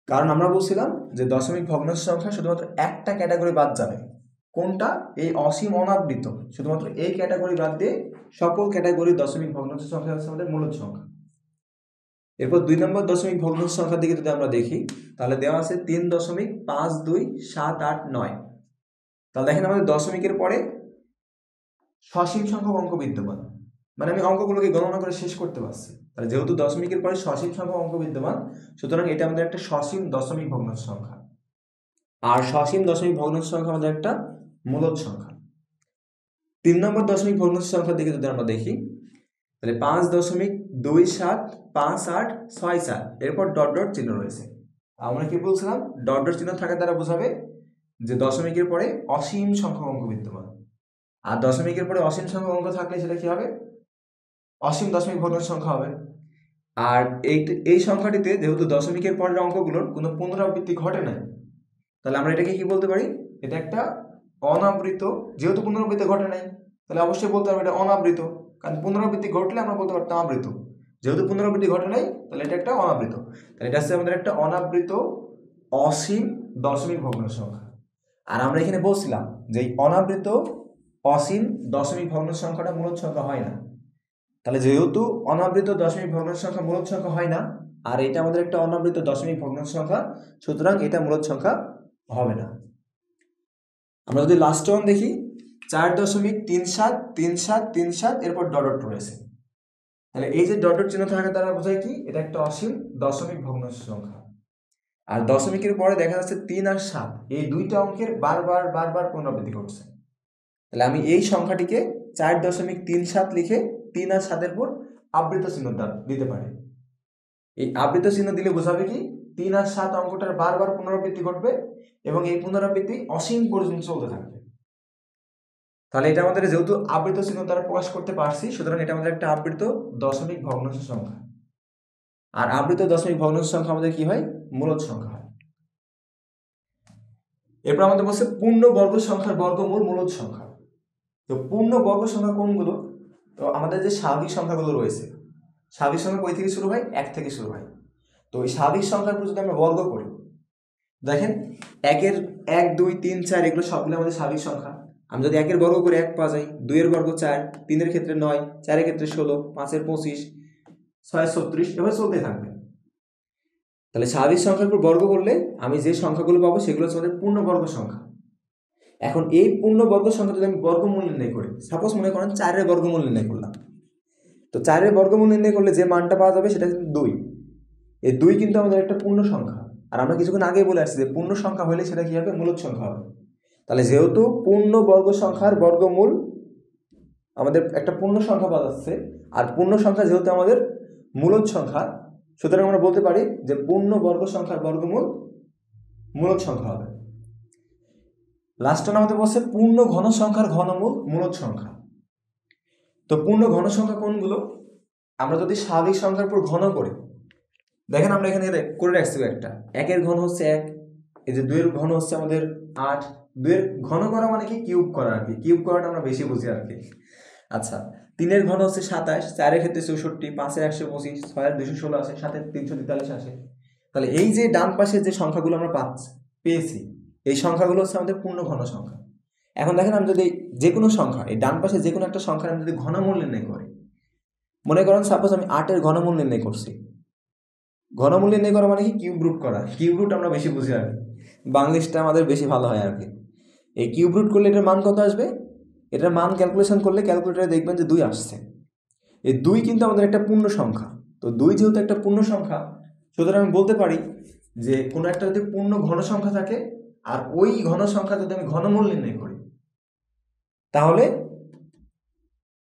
কারণ আমরা বলছিলাম যে দশমিক ভগ্নাংশ সংখ্যা শুধুমাত্র একটা ক্যাটাগরি বাদ যাবে, কোনটা, এই অসীম অনাবৃত। শুধুমাত্র এই ক্যাটাগরি বাদ দিয়ে সকল ক্যাটাগরি দশমিক ভগ্নাংশ সংখ্যা হচ্ছে আমাদের মূলদ সংখ্যা। এরপর 2 নম্বর দশমিক ভগ্নাংশ সংখ্যার দিকে যদি আমরা দেখি তাহলে দেওয়া আছে 3.527889। তাহলে দেখেন আমাদের দশমিকের পরে সসীম সংখ্যক অঙ্ক বিদ্যমান, মানে আমি অঙ্কগুলোকে গণনা করে শেষ করতে পারছি। তাহলে যেহেতু দশমিকের পরে সসীম সংখ্যক অঙ্ক বিদ্যমান, সুতরাং এটা আমাদের একটা সসীম দশমিক ভগ্নাংশ সংখ্যা। আর সসীম দশমিক ভগ্নাংশ সংখ্যা আমাদের একটা মূলদ সংখ্যা। 3 নম্বর দশমিক ভগ্নাংশ সংখ্যার দিকে যদি আমরা দেখি তাহলে 5.275864, এরপর ডট ডট চিহ্ন রয়েছে। আমরা কি বলছিলাম, ডট ডট চিহ্ন থাকার দ্বারা বোঝাবে যে দশমিকের পরে অসীম সংখ্যক অঙ্ক বিদ্যমান। আর দশমিকের পরে অসীম সংখ্যক অঙ্ক থাকলে সেটা কি হবে, অসীম দশমিক ভগ্নাংশ সংখ্যা হবে। আর এই সংখ্যাটিতে যেহেতু দশমিকের পরের অঙ্কগুলোর কোনো পুনরাবৃত্তি ঘটে নাই, তাহলে আমরা এটাকে কি বলতে পারি, এটা একটা অনাবৃত। যেহেতু পুনরাবৃত্তি ঘটে নাই তাহলে অবশ্যই বলতে পারবো এটা অনাবৃত, কারণ পুনরাবৃত্তি ঘটলে আমরা বলতে পারতাম আবৃত। যেহেতু পুনরাবৃত্তি ঘটে নাই তাহলে এটা একটা অনাবৃত। তাহলে এটা হচ্ছে আমাদের একটা অনাবৃত অসীম দশমিক ভগ্নাংশ সংখ্যা। আর আমরা এখানে বলছিলাম যে এই অনাবৃত অসীম দশমিক ভগ্নাংশ সংখ্যাটা মূলদ সংখ্যা হয় না। তাহলে যেহেতু অনাবৃত দশমিক ভগ্নাংশ সংখ্যা মূলদ সংখ্যা হয় না, আর এটা আমাদের একটা অনাবৃত দশমিক ভগ্নাংশ সংখ্যা, সুতরাং এটা মূলদ সংখ্যা হবে না। আমরা যদি লাস্ট ওয়ান দেখি 4.373737, এরপর ডট ডট রয়েছে। তাহলে এই যে ডট ডট চিহ্ন থাকার দ্বারা বোঝায় কি, এটা একটা অসীম দশমিক ভগ্নাংশ সংখ্যা। আর দশমিকের পরে দেখা যাচ্ছে 3 আর 7, এই 2টা অঙ্কের বারবার বারবার পুনরাবৃত্তি ঘটছে। তাহলে আমি এই সংখ্যাটিকে 4.37 লিখে 3 আর 7-এর পর আবৃত চিহ্ন দিতে পারি। এই আবৃত চিহ্ন দিলে বোঝাবে কি, 3 আর 7 অঙ্কটার বারবার পুনরাবৃত্তি ঘটবে এবং এই পুনরাবৃত্তি অসীম পর্যন্ত চলতে থাকবে। তাহলে এটা আমাদের যেহেতু আবৃত চিহ্ন দ্বারা প্রকাশ করতে পারছি, সুতরাং এটা আমাদের একটা আবৃত দশমিক ভগ্নাংশ সংখ্যা। আর আবৃত দশমিক ভগ্নাংশ সংখ্যা আমাদের কি হয়, মূলদ সংখ্যা হয়। এরপর আমাদের বলছে পূর্ণ বর্গ সংখ্যার বর্গমূল মূলদ সংখ্যা। তো পূর্ণ বর্গ সংখ্যা কোনগুলো, তো আমাদের যে স্বাভাবিক সংখ্যাগুলো রয়েছে, স্বাভাবিক সংখ্যা কই থেকে শুরু হয়, 1 থেকে শুরু হয়। তো এই স্বাভাবিক সংখ্যার উপর যদি আমরা বর্গ করি, দেখেন 1, 2, 3, 4 এগুলো সবগুলো আমাদের স্বাভাবিক সংখ্যা। আমি যদি 1-এর বর্গ করে 1 পাওয়া যায়, 2-এর বর্গ 4, 3-এর ক্ষেত্রে 9, 4-এর ক্ষেত্রে 16, 5-এর 25, 6-এর 36, এভাবে চলতে থাকবে। তাহলে স্বাভাবিক সংখ্যার উপর বর্গ করলে আমি যে সংখ্যাগুলো পাবো সেগুলো হচ্ছে আমাদের পূর্ণবর্গ সংখ্যা। এখন এই পূর্ণবর্গ সংখ্যা যদি আমি বর্গমূল নির্ণয় করি, সাপোজ মনে করেন 4-এর বর্গমূল নির্ণয় করলাম, তো 4-এর বর্গমূল নির্ণয় করলে যে মানটা পাওয়া যাবে সেটা কিন্তু 2। এই 2 কিন্তু আমাদের একটা পূর্ণ সংখ্যা। আর আমরা কিছুক্ষণ আগেই বলে আসছি যে পূর্ণ সংখ্যা হলে সেটা কি হবে, মূলদ সংখ্যা হবে। তাহলে যেহেতু পূর্ণ বর্গ সংখ্যার বর্গমূল আমাদের একটা পূর্ণ সংখ্যা পাওয়া যাচ্ছে, আর পূর্ণ সংখ্যা যেহেতু আমাদের মূলদ সংখ্যা, সুতরাং আমরা বলতে পারি যে পূর্ণ বর্গ সংখ্যার বর্গমূল মূলদ সংখ্যা হবে। লাস্টে আমাদের বলছে পূর্ণ ঘন সংখ্যার ঘনমূল মূলদ সংখ্যা। তো পূর্ণ ঘন সংখ্যা কোনগুলো? আমরা যদি স্বাভাবিক সংখ্যার উপর ঘন করি, দেখেন আমরা এখানে করে রাখছি একটা, 1 ঘন হচ্ছে 1, এই যে 2 এর ঘন হচ্ছে আমাদের 8, 2 এর ঘন করা মানে কি কিউব করা আর কি, কিউব করাটা আমরা বেশি বুঝি আর কি। আচ্ছা, 3 এর ঘন হচ্ছে 27, 4 এর ক্ষেত্রে 64, 5 এর 125, 6 এর 216 আসে, 7 এর 343 আসে। তাহলে এই যে ডান পাশে যে সংখ্যাগুলো আমরা পেয়েছি, এই সংখ্যাগুলো হচ্ছে আমাদের পূর্ণ ঘন সংখ্যা। এখন দেখেন আমি যদি যে কোনো সংখ্যা, এই ডান পাশে যে কোনো একটা সংখ্যার আমি যদি ঘনমূল নির্ণয় করি, মনে করেন সাপোজ আমি 8 এর ঘনমূল নির্ণয় করছি। ঘনমূল নির্ণয় করা মানে কি কিউব রুট করা, কিউব রুট আমরা বেশি বুঝি আর কি, বাংলিশটা আমাদের বেশি ভালো হয় আর কি। এই কিউব রুট করলে এটার মান কত আসবে? এটার মান ক্যালকুলেশন করলে ক্যালকুলেটারে দেখবেন যে 2 আসছে। এই 2 কিন্তু আমাদের একটা পূর্ণ সংখ্যা। তো 2 যেহেতু একটা পূর্ণ সংখ্যা, সুতরাং আমি বলতে পারি যে কোনো একটা যদি পূর্ণ ঘন সংখ্যা থাকে আর ওই ঘন সংখ্যা যদি আমি ঘনমূল নির্ণয় করি, তাহলে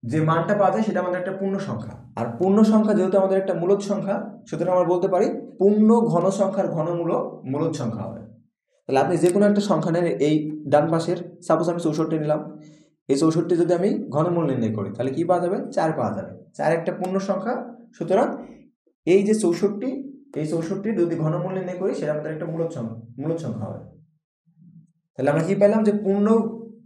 যে মানটা পাওয়া যায় সেটা আমাদের একটা পূর্ণ সংখ্যা। আর পূর্ণ সংখ্যা যেহেতু আমাদের একটা মূলদ সংখ্যা, সুতরাং আমরা বলতে পারি পূর্ণ ঘন সংখ্যার ঘনমূল মূলদ সংখ্যা হবে। তাহলে আপনি যে কোনো একটা সংখ্যা নেন, এই ডান পাশের সাপোজ আমি 64 নিলাম, এই 64 যদি আমি ঘনমূল নির্ণয় করি তাহলে কি পাওয়া যাবে? 4 পাওয়া যাবে। 4 একটা পূর্ণ সংখ্যা, সুতরাং এই যে 64, এই 64 যদি ঘনমূল নির্ণয় করি সেটা আমাদের একটা মূলদ সংখ্যা হবে। তাহলে আমরা কি পেলাম? যে পূর্ণ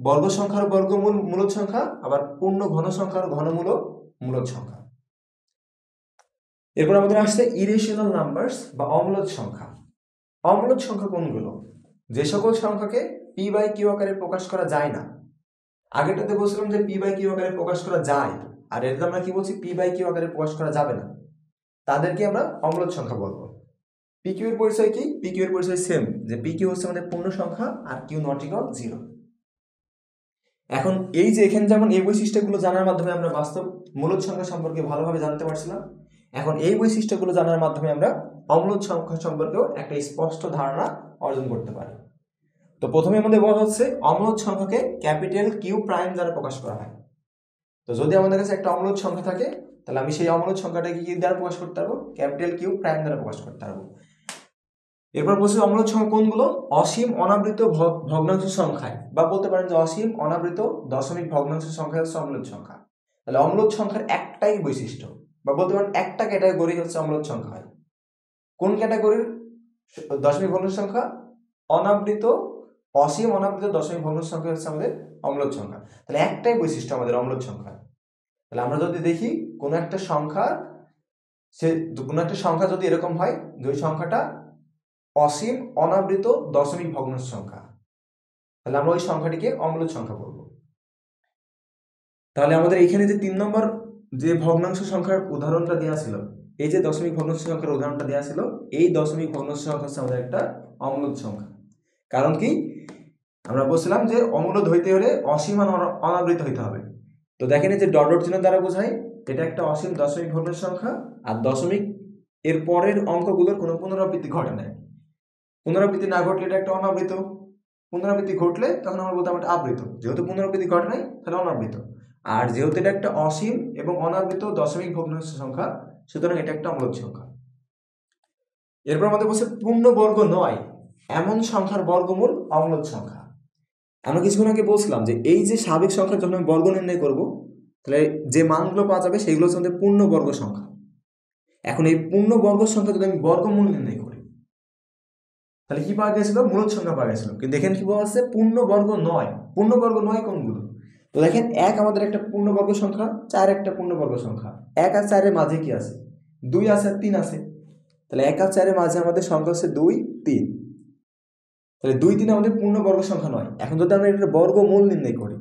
বর্গ সংখ্যার বর্গমূল মূলদ সংখ্যা, আবার পূর্ণ ঘন সংখ্যার ঘনমূল মূলদ সংখ্যা। এরপর আমাদের আসছে ইরেশনাল নাম্বারস বা অমূলদ সংখ্যা। অমূলদ সংখ্যা কোনগুলো? যে সকল সংখ্যাকে পি বাই কিউ আকারে প্রকাশ করা যায় না। আগেটাতে বলছিলাম যে পি বাই কিউ আকারে প্রকাশ করা যায়, আর এটাতে আমরা কি বলছি? পি বাই কিউ আকারে প্রকাশ করা যাবে না, তাদেরকে আমরা অমূলদ সংখ্যা বলবো। পি কিউ এর পরিচয় কি? পি কিউ এর পরিচয় সেম, যে পি কিউ হচ্ছে আমাদের পূর্ণ সংখ্যা আর কিউ নট ইকুয়াল 0। এখন এই যে এখানে যেমন এই বৈশিষ্ট্যগুলো জানার মাধ্যমে আমরা বাস্তব মূলদ সংখ্যা সম্পর্কে ভালোভাবে জানতে পারছিলাম, এখন এই বৈশিষ্ট্যগুলো জানার মাধ্যমে আমরা অমূলদ সংখ্যা সম্পর্কেও একটা স্পষ্ট ধারণা অর্জন করতে পারি। তো প্রথমে আমাদের বলা হচ্ছে অমূলদ সংখ্যাকে ক্যাপিটাল কিউ প্রাইম দ্বারা প্রকাশ করা হয়। তো যদি আমাদের কাছে একটা অমূলদ সংখ্যা থাকে, তাহলে আমি সেই অমূলদ সংখ্যাটাকে কি দ্বারা প্রকাশ করতে পারবো? ক্যাপিটাল কিউ প্রাইম দ্বারা প্রকাশ করতে পারবো। এরপর বলছি অমূলদ সংখ্যা কোনগুলো? অসীম অনাবৃত ভগ্নাংশ সংখ্যায়, বা বলতে পারেন যে অসীম অনাবৃত দশমিক ভগ্নাংশ সংখ্যা হচ্ছে অমূলদ সংখ্যা। তাহলে অমূলদ সংখ্যার একটাই বৈশিষ্ট্য, বা বলতে পারেন একটা ক্যাটাগরি হচ্ছে অমূলদ সংখ্যা হয়। কোন ক্যাটাগরির দশমিক ভগ্নাংশ সংখ্যা? অনাবৃত, অসীম অনাবৃত দশমিক ভগ্নাংশ সংখ্যা হচ্ছে আমাদের অমূলদ সংখ্যা। তাহলে একটাই বৈশিষ্ট্য আমাদের অমূলদ সংখ্যা। তাহলে আমরা যদি দেখি কোনো একটা সংখ্যা, কোনো একটা সংখ্যা যদি এরকম হয় যে ওই সংখ্যাটা অসীম অনাবৃত দশমিক ভগ্নাংশ সংখ্যা, তাহলে আমরা ওই সংখ্যাটিকে অমূলদ সংখ্যা বলবো। তাহলে আমাদের এখানে যে 3 নম্বর যে ভগ্নাংশ সংখ্যার উদাহরণটা দেওয়া ছিল, এই যে দশমিক ভগ্নাংশ সংখ্যার উদাহরণটা দেওয়া ছিল, এই দশমিক ভগ্নাংশ সংখ্যা হচ্ছে আমাদের একটা অমূলদ সংখ্যা। কারণ কি? আমরা বলছিলাম যে অমূলদ হইতে হলে অসীম অনাবৃত হইতে হবে। তো দেখেন এই যে ডট ডট চিহ্ন দ্বারা বোঝায় এটা একটা অসীম দশমিক ভগ্নাংশ সংখ্যা, আর দশমিক এর পরের অঙ্কগুলোর কোনো পুনরাবৃত্তি ঘটে নাই। পুনরাবৃত্তি না ঘটলে এটা একটা অনাবৃত, পুনরাবৃত্তি ঘটলে তখন আমরা বলতাম এটা আবৃত। যেহেতু পুনরাবৃত্তি ঘটে নাই তাহলে অনাবৃত, আর যেহেতু এটা একটা অসীম এবং অনাবৃত দশমিক ভগ্নাংশ সংখ্যা, সুতরাং এটা একটা অমূলদ সংখ্যা। এরপর আমাদের বলছে পূর্ণবর্গ নয় এমন সংখ্যার বর্গমূল অমূলদ সংখ্যা। আমরা কিছুক্ষণ আগে বলছিলাম যে এই যে স্বাভাবিক সংখ্যার জন্য আমি বর্গ নির্ণয় করব, তাহলে যে মানগুলো পাওয়া যাবে সেগুলো হচ্ছে আমাদের পূর্ণবর্গ সংখ্যা। এখন এই পূর্ণবর্গ সংখ্যা যদি আমি বর্গমূল নির্ণয় করি, তাহলে কি পাওয়া গেছিল? মূলদ সংখ্যা পাওয়া গেছিল। কিন্তু দেখেন কি পাওয়া যাচ্ছে? পূর্ণবর্গ নয়। পূর্ণবর্গ নয় কোনগুলো? তো দেখেন 1 আমাদের একটা পূর্ণবর্গ সংখ্যা, 4 একটা পূর্ণবর্গ সংখ্যা। 1 আর 4 এর মাঝে কি আছে? 2 আছে আর 3 আছে। তাহলে 1 আর 4 এর মাঝে আমাদের সংখ্যা হচ্ছে 2, 3। তাহলে 2, 3 আমাদের পূর্ণবর্গ সংখ্যা নয়। এখন যদি আমরা এটার বর্গমূল নির্ণয় করি,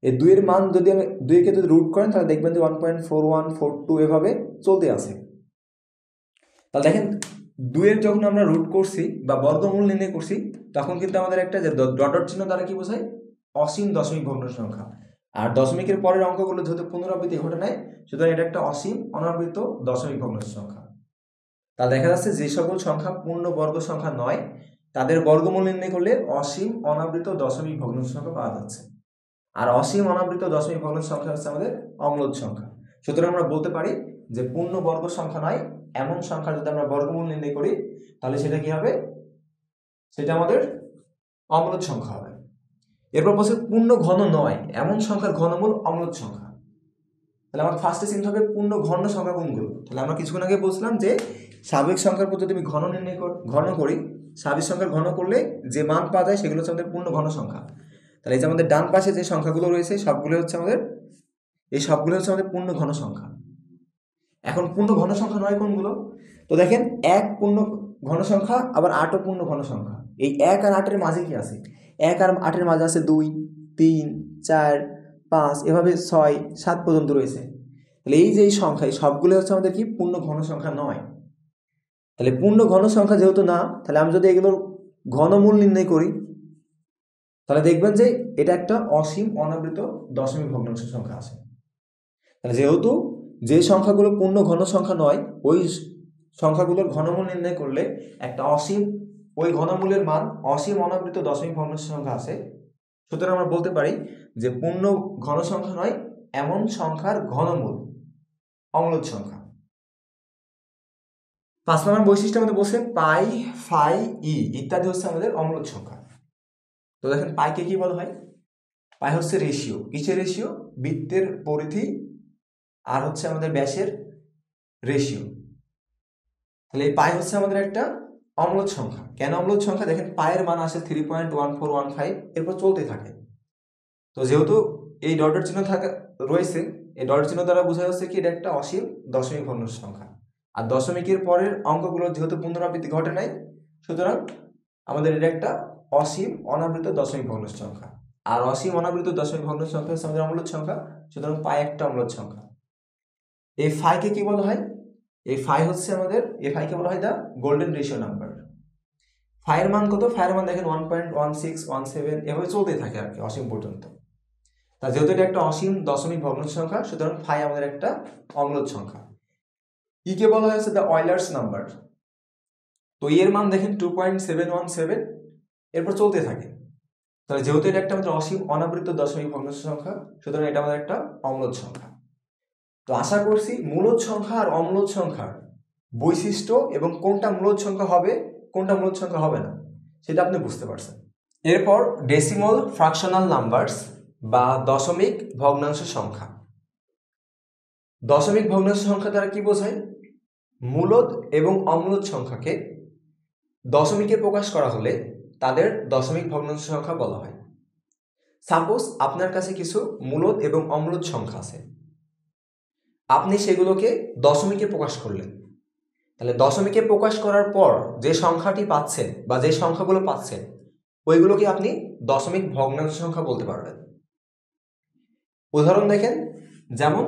এই 2 এর মান যদি আমি 2 কে যদি রুট করেন তাহলে দেখবেন যে 1.4142 এভাবে চলতে আছে। তাহলে দেখেন 2 এর যখন আমরা রুট করছি বা বর্গমূল নির্ণয় করছি, তখন কিন্তু আমাদের একটা যে ডট ডট চিহ্ন দ্বারা কি বোঝায়? অসীম দশমিক ভগ্নাংশ সংখ্যা। আর দশমিকের পরের অঙ্কগুলো যেহেতু পুনরাবৃত্তি ঘটে নাই, সুতরাং এটা একটা অসীম অনাবৃত দশমিক ভগ্নাংশ সংখ্যা। তাহলে দেখা যাচ্ছে যে সকল সংখ্যা পূর্ণ বর্গ সংখ্যা নয়, তাদের বর্গমূল নির্ণয় করলে অসীম অনাবৃত দশমিক ভগ্নাংশ সংখ্যা পাওয়া যাচ্ছে। আর অসীম অনাবৃত দশমিক ভগ্নাংশ সংখ্যা হচ্ছে আমাদের অম্লজ সংখ্যা। সুতরাং আমরা বলতে পারি যে পূর্ণ বর্গ সংখ্যা নয় এমন সংখ্যা যদি আমরা বর্গমূল নির্ণয় করি তাহলে সেটা কি হবে, সেটা আমাদের অম্লজ সংখ্যা হবে। এরপর বলছে পূর্ণ ঘন নয় এমন সংখ্যার ঘনমূল অম্লজ সংখ্যা। তাহলে আমার ফার্স্টে চিন্তা হবে পূর্ণ ঘন সংখ্যা কোনগুলো। তাহলে আমরা কিছুক্ষণ আগে বলছিলাম যে স্বাভাবিক সংখ্যার পর যদি আমি ঘন করি, স্বাভাবিক সংখ্যার ঘন করলে যে মান পাওয়া যায় সেগুলো হচ্ছে আমাদের পূর্ণ ঘন সংখ্যা। তাহলে এই যে আমাদের ডান পাশে যে সংখ্যাগুলো রয়েছে সবগুলো হচ্ছে আমাদের পূর্ণ ঘন সংখ্যা। এখন পূর্ণ ঘন সংখ্যা নয় কোনগুলো? তো দেখেন 1 পূর্ণ ঘন সংখ্যা, আবার 8ও পূর্ণ ঘন সংখ্যা। এই 1 আর 8-এর মাঝে কি আছে? 1 আর 8-এর মাঝে আছে 2, 3, 4, 5, এভাবে 6, 7 পর্যন্ত রয়েছে। তাহলে এই যে এই সংখ্যা সবগুলো হচ্ছে আমাদের কি পূর্ণ ঘন সংখ্যা নয়। তাহলে পূর্ণ ঘন সংখ্যা যেহেতু না, তাহলে আমি যদি এগুলোর ঘনমূল নির্ণয় করি তাহলে দেখবেন যে এটা একটা অসীম অনাবৃত দশমিক ভগ্নাংশ সংখ্যা আছে। তাহলে যেহেতু যে সংখ্যাগুলো পূর্ণ ঘন সংখ্যা নয় ওই সংখ্যাগুলোর ঘনমূল নির্ণয় করলে একটা অসীম, ওই ঘনমূলের মান অসীম অনাবৃত দশমিক ভগ্নাংশ সংখ্যা আছে। সুতরাং আমরা বলতে পারি যে পূর্ণ ঘন সংখ্যা নয় এমন সংখ্যার ঘনমূল অম্লজ সংখ্যা। 5 নম্বর বৈশিষ্ট্যের মধ্যে বলছে পাই, ফাই, ই ইত্যাদি হচ্ছে আমাদের অম্লজ সংখ্যা। তো দেখেন পাইকে কি বলা হয়? পাই হচ্ছে রেশিও। কিসের রেশিও? বৃত্তের পরিধি আর হচ্ছে আমাদের ব্যাসের রেশিও। তাহলে এই পাই হচ্ছে আমাদের একটা অম্লজ সংখ্যা। কেন অম্লজ সংখ্যা? দেখেন পায়ের মান আসে 3.1415, এরপর চলতে থাকে। তো যেহেতু এই ডটের চিহ্ন রয়েছে, এই ডটের চিহ্ন দ্বারা বোঝা যাচ্ছে কি এটা একটা অসীম দশমিক ভগ্নাংশ সংখ্যা। আর দশমিকের পরের অঙ্কগুলো যেহেতু পুনরাবৃত্তি ঘটে নাই, সুতরাং আমাদের এটা একটা অসীম অনাবৃত দশমিক ভগ্নাংশ সংখ্যা। আর অসীম অনাবৃত দশমিক ভগ্নাংশ সংখ্যা হচ্ছে আমাদের অম্লজ সংখ্যা। সুতরাং পাই একটা অম্লজ সংখ্যা। এই ফাইকে কি বলা হয়? এই ফাইকে বলা হয় দ্য গোল্ডেন রেশিও নাম্বার। ফাইয়ের মান কত? ফাইয়ের মান দেখেন 1.1617, এভাবে চলতেই থাকে আর কি অসীম পর্যন্ত। তা যেহেতু এটা একটা অসীম দশমিক ভগ্নাংশ সংখ্যা, সুতরাং ফাই আমাদের একটা অম্লজ সংখ্যা। কে বলা হয়েছে দ্য অয়লার্স নাম্বার। তো এর মান দেখেন 2.717, এরপর চলতে থাকে। তাহলে যেহেতু এটা একটা আমাদের অসীম অনাবৃত দশমিক ভগ্নাংশ সংখ্যা, সুতরাং এটা আমাদের একটা অম্লজ সংখ্যা। তো আশা করছি মূলদ সংখ্যা আর অম্লজ সংখ্যার বৈশিষ্ট্য এবং কোনটা মূলদ সংখ্যা হবে কোনটা মূলদ সংখ্যা হবে না সেটা আপনি বুঝতে পারছেন। এরপর ডেসিমাল ফ্র্যাকশনাল নাম্বারস বা দশমিক ভগ্নাংশ সংখ্যা। দশমিক ভগ্নাংশ সংখ্যা দ্বারা কি বোঝায়? মূলদ এবং অম্লদ সংখ্যাকে দশমিকে প্রকাশ করা হলে তাদের দশমিক ভগ্নাংশ সংখ্যা বলা হয়। সাপোজ আপনার কাছে কিছু মূলদ এবং অম্লদ সংখ্যা আছে, আপনি সেগুলোকে দশমিকে প্রকাশ করলেন। তাহলে দশমিকে প্রকাশ করার পর যে সংখ্যাটি পাচ্ছেন বা যে সংখ্যাগুলো পাচ্ছেন ওইগুলোকে আপনি দশমিক ভগ্নাংশ সংখ্যা বলতে পারবেন। উদাহরণ দেখেন, যেমন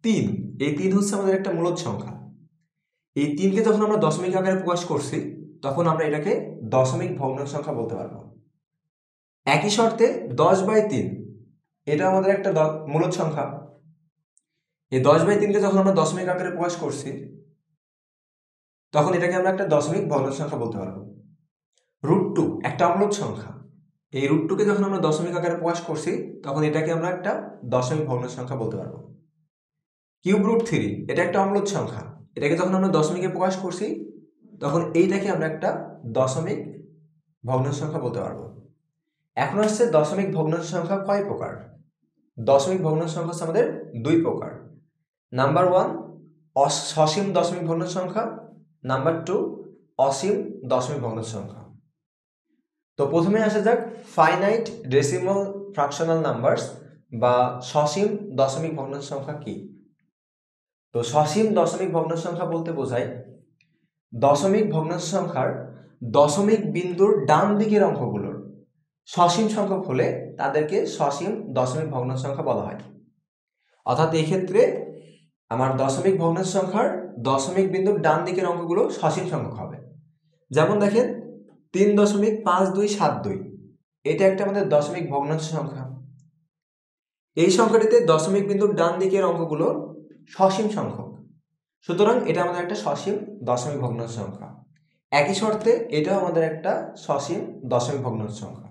3, এই 3 হচ্ছে আমাদের একটা মূলদ সংখ্যা। এই 3কে যখন আমরা দশমিক আকারে প্রকাশ করছি তখন আমরা এটাকে দশমিক ভগ্নাংশ সংখ্যা বলতে পারবো। একই শর্তে 10/3, এটা আমাদের একটা মূলদ সংখ্যা। এই 10/3কে যখন আমরা দশমিক আকারে প্রকাশ করছি তখন এটাকে আমরা একটা দশমিক ভগ্নাংশ সংখ্যা বলতে পারবো। √2 একটা অম্লজ সংখ্যা। এই √2কে যখন আমরা দশমিক আকারে প্রকাশ করছি তখন এটাকে আমরা একটা দশমিক ভগ্নাংশ সংখ্যা বলতে পারবো। √3 এটা একটা অম্লজ সংখ্যা। এটাকে যখন আমরা দশমিকে প্রকাশ করছি তখন এইটাকে আমরা একটা দশমিক ভগ্নাংশ সংখ্যা বলতে পারবো। এখন আসছে দশমিক ভগ্নাংশ সংখ্যা কয় প্রকার? দশমিক ভগ্নাংশ সংখ্যা হচ্ছে আমাদের 2 প্রকার। নাম্বার 1 সসীম দশমিক ভগ্নাংশ সংখ্যা, নাম্বার 2 অসীম দশমিক ভগ্নাংশ সংখ্যা। তো প্রথমে আসা যাক ফাইনাইট ডেসিমাল ফ্র্যাকশনাল নাম্বারস বা সসীম দশমিক ভগ্নাংশ সংখ্যা কি। তো সসীম দশমিক ভগ্নাংশ সংখ্যা বলতে বোঝায় দশমিক ভগ্নাংশ সংখ্যার দশমিক বিন্দুর ডান দিকের অঙ্কগুলোর সসীম সংখ্যক হলে তাদেরকে সসীম দশমিক ভগ্নাংশ সংখ্যা বলা হয়। অর্থাৎ এই ক্ষেত্রে আমার দশমিক ভগ্নাংশ সংখ্যার দশমিক বিন্দুর ডান দিকের অঙ্কগুলো সসীম সংখ্যক হবে। যেমন দেখেন 3.5272, এটা একটা আমাদের দশমিক ভগ্নাংশ সংখ্যা। এই সংখ্যাটিতে দশমিক বিন্দুর ডান দিকের অঙ্কগুলো সসীম সংখ্যক, সুতরাং এটা আমাদের একটা সসীম দশমিক ভগ্নাংশ সংখ্যা। একই শর্তে এটাও আমাদের একটা সসীম দশমিক ভগ্নাংশ সংখ্যা।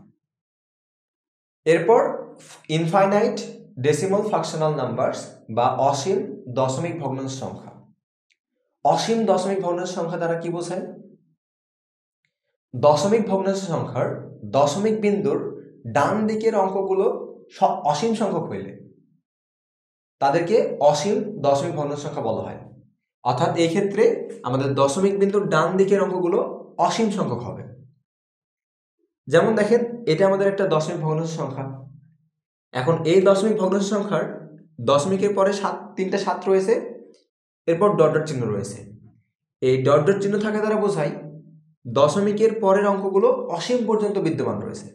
এরপর ইনফাইনাইট ডেসিমাল ফ্র্যাকশনাল নাম্বারস বা অসীম দশমিক ভগ্নাংশ সংখ্যা। অসীম দশমিক ভগ্নাংশ সংখ্যা দ্বারা কি বোঝায়? দশমিক ভগ্নাংশ সংখ্যার দশমিক বিন্দুর ডান দিকের অঙ্কগুলো অসীম সংখ্যক হইলে তাদেরকে অসীম দশমিক ভগ্নাংশ সংখ্যা বলা হয়। অর্থাৎ এই ক্ষেত্রে আমাদের দশমিক বিন্দুর ডান দিকের অঙ্কগুলো অসীম সংখ্যক হবে। যেমন দেখেন, এটা আমাদের একটা দশমিক ভগ্নাংশ সংখ্যা। এখন এই দশমিক ভগ্নাংশ সংখ্যার দশমিকের পরে তিনটা 7 রয়েছে, এরপর ডট ডট চিহ্ন রয়েছে। এই ডট ডট চিহ্ন থাকা দ্বারা বোঝায় দশমিকের পরের অঙ্কগুলো অসীম পর্যন্ত বিদ্যমান রয়েছে।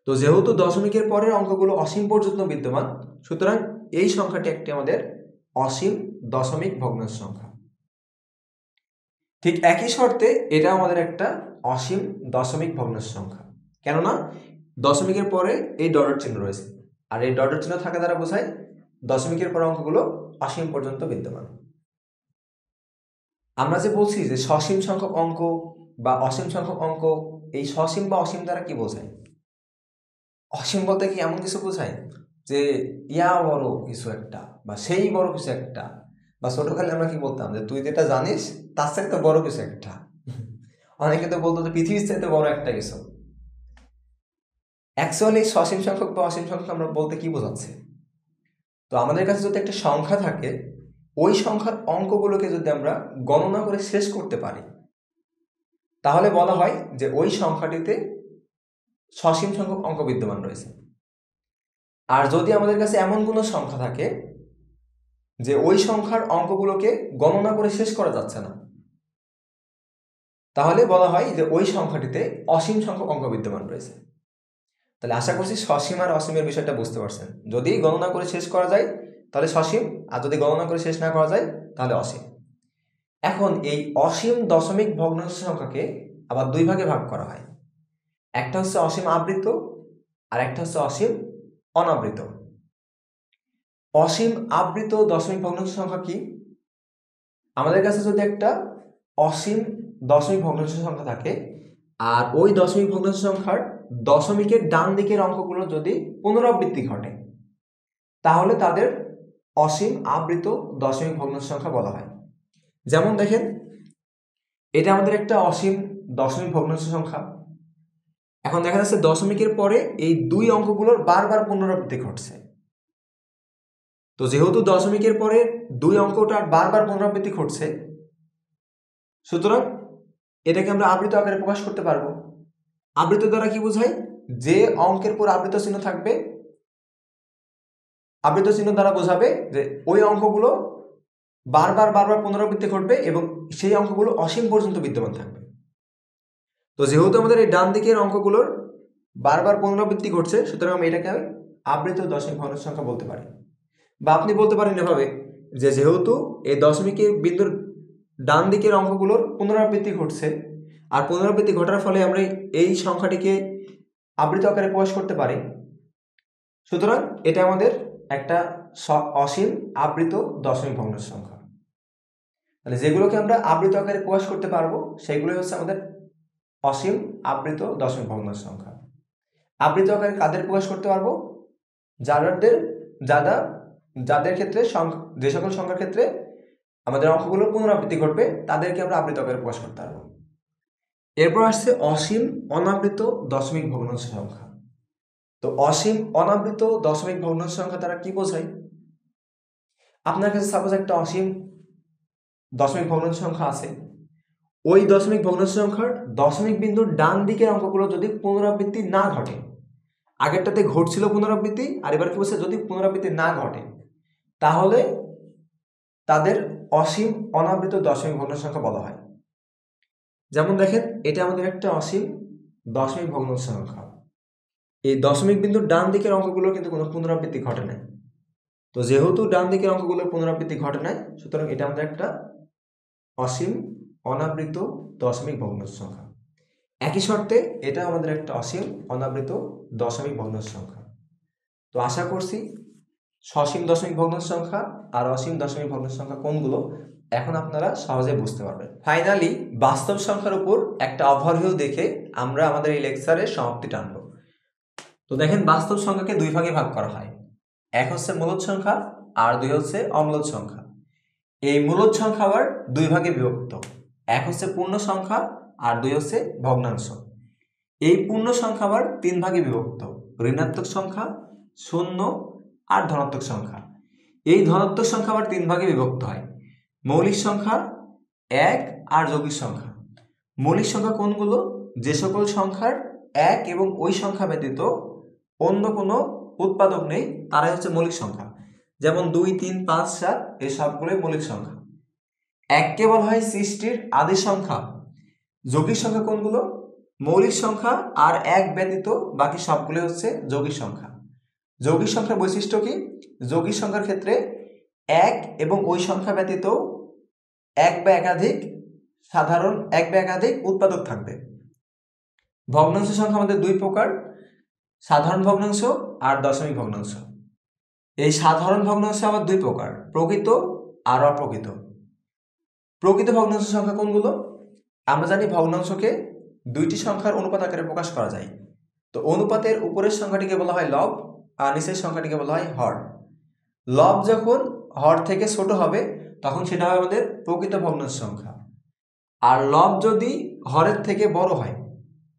তো যেহেতু দশমিকের পরের অঙ্কগুলো অসীম পর্যন্ত বিদ্যমান, সুতরাং এই সংখ্যাটি একটি আমাদের অসীম দশমিক ভগ্নাংশ সংখ্যা। ঠিক একই শর্তে এটা আমাদের একটা অসীম দশমিক ভগ্নাংশ সংখ্যা, কেননা দশমিকের পরে এই ডট চিহ্ন রয়েছে, আর এই ডট চিহ্ন থাকা দ্বারা বোঝায় দশমিকের পরে অঙ্কগুলো অসীম পর্যন্ত বিদ্যমান। আমরা যে বলছি যে সসীম সংখ্যক অঙ্ক বা অসীম সংখ্যক অঙ্ক, এই সসীম বা অসীম দ্বারা কি বোঝায়? অসীম বলতে কি এমন কিছু বোঝায় যে ইয়া বড় কিছু একটা বা সেই বড় কিছু একটা, বা ছোটকালে আমরা কি বলতাম যে তুই যেটা জানিস তার চাইতে বড় কিছু একটা। অনেকে তো বলতো যে পৃথিবীর চাইতে বড় একটা কিছু। অ্যাকচুয়ালি সসীম সংখ্যক বা অসীম সংখ্যক আমরা বলতে কি বোঝাচ্ছে? তো আমাদের কাছে যদি একটা সংখ্যা থাকে, ওই সংখ্যার অঙ্কগুলোকে যদি আমরা গণনা করে শেষ করতে পারি, তাহলে বলা হয় যে ওই সংখ্যাটিতে সসীম সংখ্যক অঙ্ক বিদ্যমান রয়েছে। আর যদি আমাদের কাছে এমন কোনো সংখ্যা থাকে যে ওই সংখ্যার অঙ্কগুলোকে গণনা করে শেষ করা যাচ্ছে না, তাহলে বলা হয় যে ওই সংখ্যাটিতে অসীম সংখ্যক অঙ্ক বিদ্যমান রয়েছে। তাহলে আশা করছি সসীম আর অসীমের বিষয়টা বুঝতে পারছেন। যদি গণনা করে শেষ করা যায় তাহলে সসীম, আর যদি গণনা করে শেষ না করা যায় তাহলে অসীম। এখন এই অসীম দশমিক ভগ্নাংশ সংখ্যাকে আবার দুই ভাগে ভাগ করা হয়। একটা হচ্ছে অসীম আবৃত আর একটা হচ্ছে অসীম অনাবৃত। অসীম আবৃত দশমিক ভগ্নাংশ সংখ্যা কি? আমাদের কাছে যদি একটা অসীম দশমিক ভগ্নাংশ সংখ্যা থাকে, আর ওই দশমিক ভগ্নাংশ সংখ্যার দশমিকের ডান দিকের অঙ্কগুলো যদি পুনরাবৃত্তি ঘটে, তাহলে তাদের অসীম আবৃত দশমিক ভগ্নাংশ সংখ্যা বলা হয়। যেমন দেখেন, এটা আমাদের একটা অসীম দশমিক ভগ্নাংশ সংখ্যা। এখন দেখা যাচ্ছে দশমিকের পরে এই দুই অঙ্কগুলোর বারবার পুনরাবৃত্তি ঘটছে। তো যেহেতু দশমিকের পরে দুই অঙ্কটার বারবার পুনরাবৃত্তি ঘটছে, সুতরাং এটাকে আমরা আবৃত আকারে প্রকাশ করতে পারবো। আবৃত দ্বারা কি বোঝায়? যে অঙ্কের পর আবৃত চিহ্ন থাকবে, আবৃত চিহ্ন দ্বারা বোঝাবে যে ওই অঙ্কগুলো বারবার বারবার পুনরাবৃত্তি ঘটবে এবং সেই অঙ্কগুলো অসীম পর্যন্ত বিদ্যমান থাকবে। তো যেহেতু আমাদের এই ডান দিকের অঙ্কগুলোর বারবার পুনরাবৃত্তি ঘটছে, সুতরাং আমি এটাকে আবৃত দশমিক ভগ্নাংশ সংখ্যা বলতে পারি। বা আপনি বলতে পারেন এভাবে যে যেহেতু এই দশমিকের বিন্দুর ডান দিকের অঙ্কগুলোর পুনরাবৃত্তি ঘটছে, আর পুনরাবৃত্তি ঘটার ফলে আমরা এই সংখ্যাটিকে আবৃত আকারে প্রকাশ করতে পারি, সুতরাং এটা আমাদের একটা অসীম আবৃত দশমিক ভগ্নাংশ সংখ্যা। তাহলে যেগুলোকে আমরা আবৃত আকারে প্রকাশ করতে পারবো সেগুলোই হচ্ছে আমাদের অসীম আবৃত দশমিক ভগ্নাংশ সংখ্যা। আবৃত আকারে কাদের প্রকাশ করতে পারবো? যাদের ক্ষেত্রে যে সকল সংখ্যার ক্ষেত্রে আমাদের অঙ্কগুলোর পুনরাবৃত্তি ঘটবে তাদেরকে আমরা আবৃত আকারে প্রকাশ করতে পারবো। এরপর আসছে অসীম অনাবৃত দশমিক ভগ্নাংশ সংখ্যা। তো অসীম অনাবৃত দশমিক ভগ্নাংশ সংখ্যা দ্বারা কি বোঝায়? আপনার কাছে সাপোজ একটা অসীম দশমিক ভগ্নাংশ সংখ্যা আছে, ওই দশমিক ভগ্নাংশ সংখ্যার দশমিক বিন্দুর ডান দিকের অঙ্কগুলো যদি পুনরাবৃত্তি না ঘটে, আগেরটাতে ঘটছিল পুনরাবৃত্তি, আর এবার কি বলছে যদি পুনরাবৃত্তি না ঘটে, তাহলে তাদের অসীম অনাবৃত দশমিক ভগ্নাংশ সংখ্যা বলা হয়। যেমন দেখেন, এটা আমাদের একটা অসীম দশমিক ভগ্নাংশ সংখ্যা। এই দশমিক বিন্দুর ডান দিকের অঙ্কগুলো কিন্তু কোনো পুনরাবৃত্তি ঘটে নাই। তো যেহেতু ডান দিকের অঙ্কগুলোর পুনরাবৃত্তি ঘটে নাই, সুতরাং এটা আমাদের একটা অসীম অনাবৃত দশমিক ভগ্নাংশ সংখ্যা। একই শর্তে এটা আমাদের একটা অসীম অনাবৃত দশমিক ভগ্নাংশ সংখ্যা। তো আশা করছি সসীম দশমিক ভগ্নাংশ সংখ্যা আর অসীম দশমিক ভগ্নাংশ সংখ্যা কোনগুলো এখন আপনারা সহজে বুঝতে পারবেন। ফাইনালি বাস্তব সংখ্যার উপর একটা ওভারভিউ দেখে আমরা আমাদের এই লেকচারের সমাপ্তি টানব। তো দেখেন, বাস্তব সংখ্যাকে দুই ভাগে ভাগ করা হয়, এক হচ্ছে মূলদ সংখ্যা আর দুই হচ্ছে অমূলদ সংখ্যা। এই মূলদ সংখ্যা আবার দুই ভাগে বিভক্ত, এক হচ্ছে পূর্ণ সংখ্যা আর দুই হচ্ছে ভগ্নাংশ। এই পূর্ণ সংখ্যা আবার তিন ভাগে বিভক্ত, ঋণাত্মক সংখ্যা, শূন্য আর ধনাত্মক সংখ্যা। এই ধনাত্মক সংখ্যা আবার তিন ভাগে বিভক্ত হয়, মৌলিক সংখ্যা, এক আর যৌগিক সংখ্যা। মৌলিক সংখ্যা কোনগুলো? যে সকল সংখ্যার এক এবং ওই সংখ্যা ব্যতীত অন্য কোনো উৎপাদক নেই তারাই হচ্ছে মৌলিক সংখ্যা। যেমন 2, 3, 5, 7 এই সবগুলোই মৌলিক সংখ্যা। এককে বলা হয় সৃষ্টির আদি সংখ্যা। যৌগিক সংখ্যা কোনগুলো? মৌলিক সংখ্যা আর এক ব্যতীত বাকি সবগুলো হচ্ছে যৌগিক সংখ্যা। যৌগিক সংখ্যার বৈশিষ্ট্য কি? যৌগিক সংখ্যার ক্ষেত্রে এক এবং ওই সংখ্যা ব্যতীত এক বা একাধিক উৎপাদক থাকবে। ভগ্নাংশ সংখ্যা আমাদের দুই প্রকার, সাধারণ ভগ্নাংশ আর দশমিক ভগ্নাংশ। এই সাধারণ ভগ্নাংশ আবার দুই প্রকার, প্রকৃত আর অপ্রকৃত। প্রকৃত ভগ্নাংশ সংখ্যা কোনগুলো? আমরা জানি ভগ্নাংশকে দুইটি সংখ্যার অনুপাত আকারে প্রকাশ করা যায়। তো অনুপাতের উপরের সংখ্যাটিকে বলা হয় লব আর নিচের সংখ্যাটিকে বলা হয় হর। লব যখন হর থেকে ছোট হবে তখন সেটা হবে আমাদের প্রকৃত ভগ্নাংশ সংখ্যা, আর লব যদি হরের থেকে বড় হয়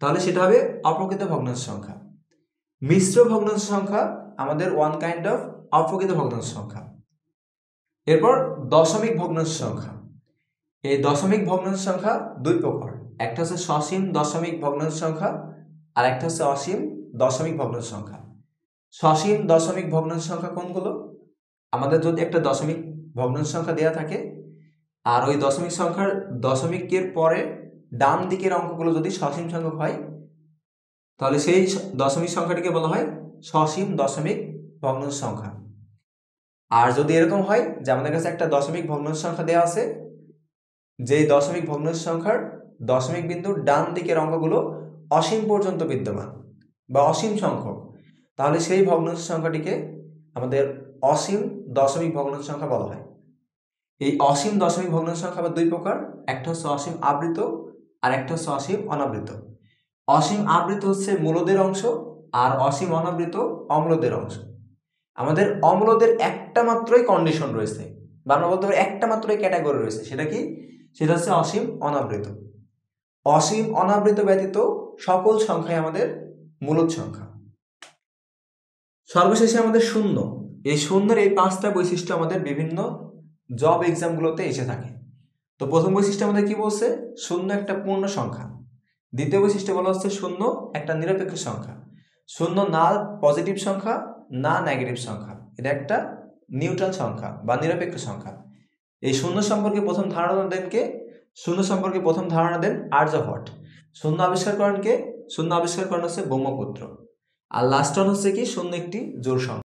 তাহলে সেটা হবে অপ্রকৃত ভগ্নাংশ সংখ্যা। মিশ্র ভগ্নাংশ সংখ্যা আমাদের ওয়ান কাইন্ড অফ অপ্রকৃত ভগ্নাংশ সংখ্যা। এরপর দশমিক ভগ্নাংশ সংখ্যা। এই দশমিক ভগ্নাংশ সংখ্যা দুই প্রকার, একটা হচ্ছে সসীম দশমিক ভগ্নাংশ সংখ্যা আর একটা হচ্ছে অসীম দশমিক ভগ্নাংশ সংখ্যা। সসীম দশমিক ভগ্নাংশ সংখ্যা কোনগুলো? আমাদের যদি একটা দশমিক ভগ্নাংশ সংখ্যা দেওয়া থাকে আর ওই দশমিক সংখ্যার দশমিকের পরে ডান দিকের অঙ্কগুলো যদি সসীম সংখ্যক হয় তাহলে সেই দশমিক সংখ্যাটিকে বলা হয় সসীম দশমিক ভগ্নাংশ সংখ্যা। আর যদি এরকম হয় যে আমাদের কাছে একটা দশমিক ভগ্নাংশ সংখ্যা দেওয়া আছে, যেই দশমিক ভগ্নাংশ সংখ্যার দশমিক বিন্দুর ডান দিকের অঙ্কগুলো অসীম পর্যন্ত বিদ্যমান বা অসীম সংখ্যক, তাহলে সেই ভগ্নাংশ সংখ্যাটিকে আমাদের অসীম দশমিক ভগ্নাংশ সংখ্যা বলা হয়। এই অসীম দশমিক ভগ্নাংশ সংখ্যা আবার দুই প্রকার, একটা হচ্ছে অসীম আবৃত আর একটা হচ্ছে অসীম অনাবৃত। অসীম আবৃত হচ্ছে মূলদের অংশ আর অসীম অনাবৃত অম্লদের অংশ। আমাদের অম্লদের একটা মাত্রই কন্ডিশন রয়েছে বা আমরা বলতে পারি একটা মাত্রই ক্যাটাগরি রয়েছে, সেটা কি? সেটা হচ্ছে অসীম অনাবৃত। অসীম অনাবৃত ব্যতীত সকল সংখ্যাই আমাদের মূলদ সংখ্যা। সর্বশেষে আমাদের শূন্য। এই শূন্যের এই পাঁচটা বৈশিষ্ট্য আমাদের বিভিন্ন জব এক্সামগুলোতে এসে থাকে। তো প্রথম বৈশিষ্ট্য আমাদের কি বলছে? শূন্য একটা পূর্ণ সংখ্যা। দ্বিতীয় বৈশিষ্ট্য বলা হচ্ছে শূন্য একটা নিরপেক্ষ সংখ্যা। শূন্য না পজিটিভ সংখ্যা না নেগেটিভ সংখ্যা, এটা একটা নিউট্রাল সংখ্যা বা নিরপেক্ষ সংখ্যা। এই শূন্য সম্পর্কে প্রথম ধারণা দেন কে? শূন্য সম্পর্কে প্রথম ধারণা দেন আর্যভট্ট। শূন্য আবিষ্কার করেন কে? শূন্য আবিষ্কার করেন হচ্ছে ব্রহ্মপুত্র। আর লাস্ট ওয়ান হচ্ছে কি? শূন্য একটি জোড় সংখ্যা।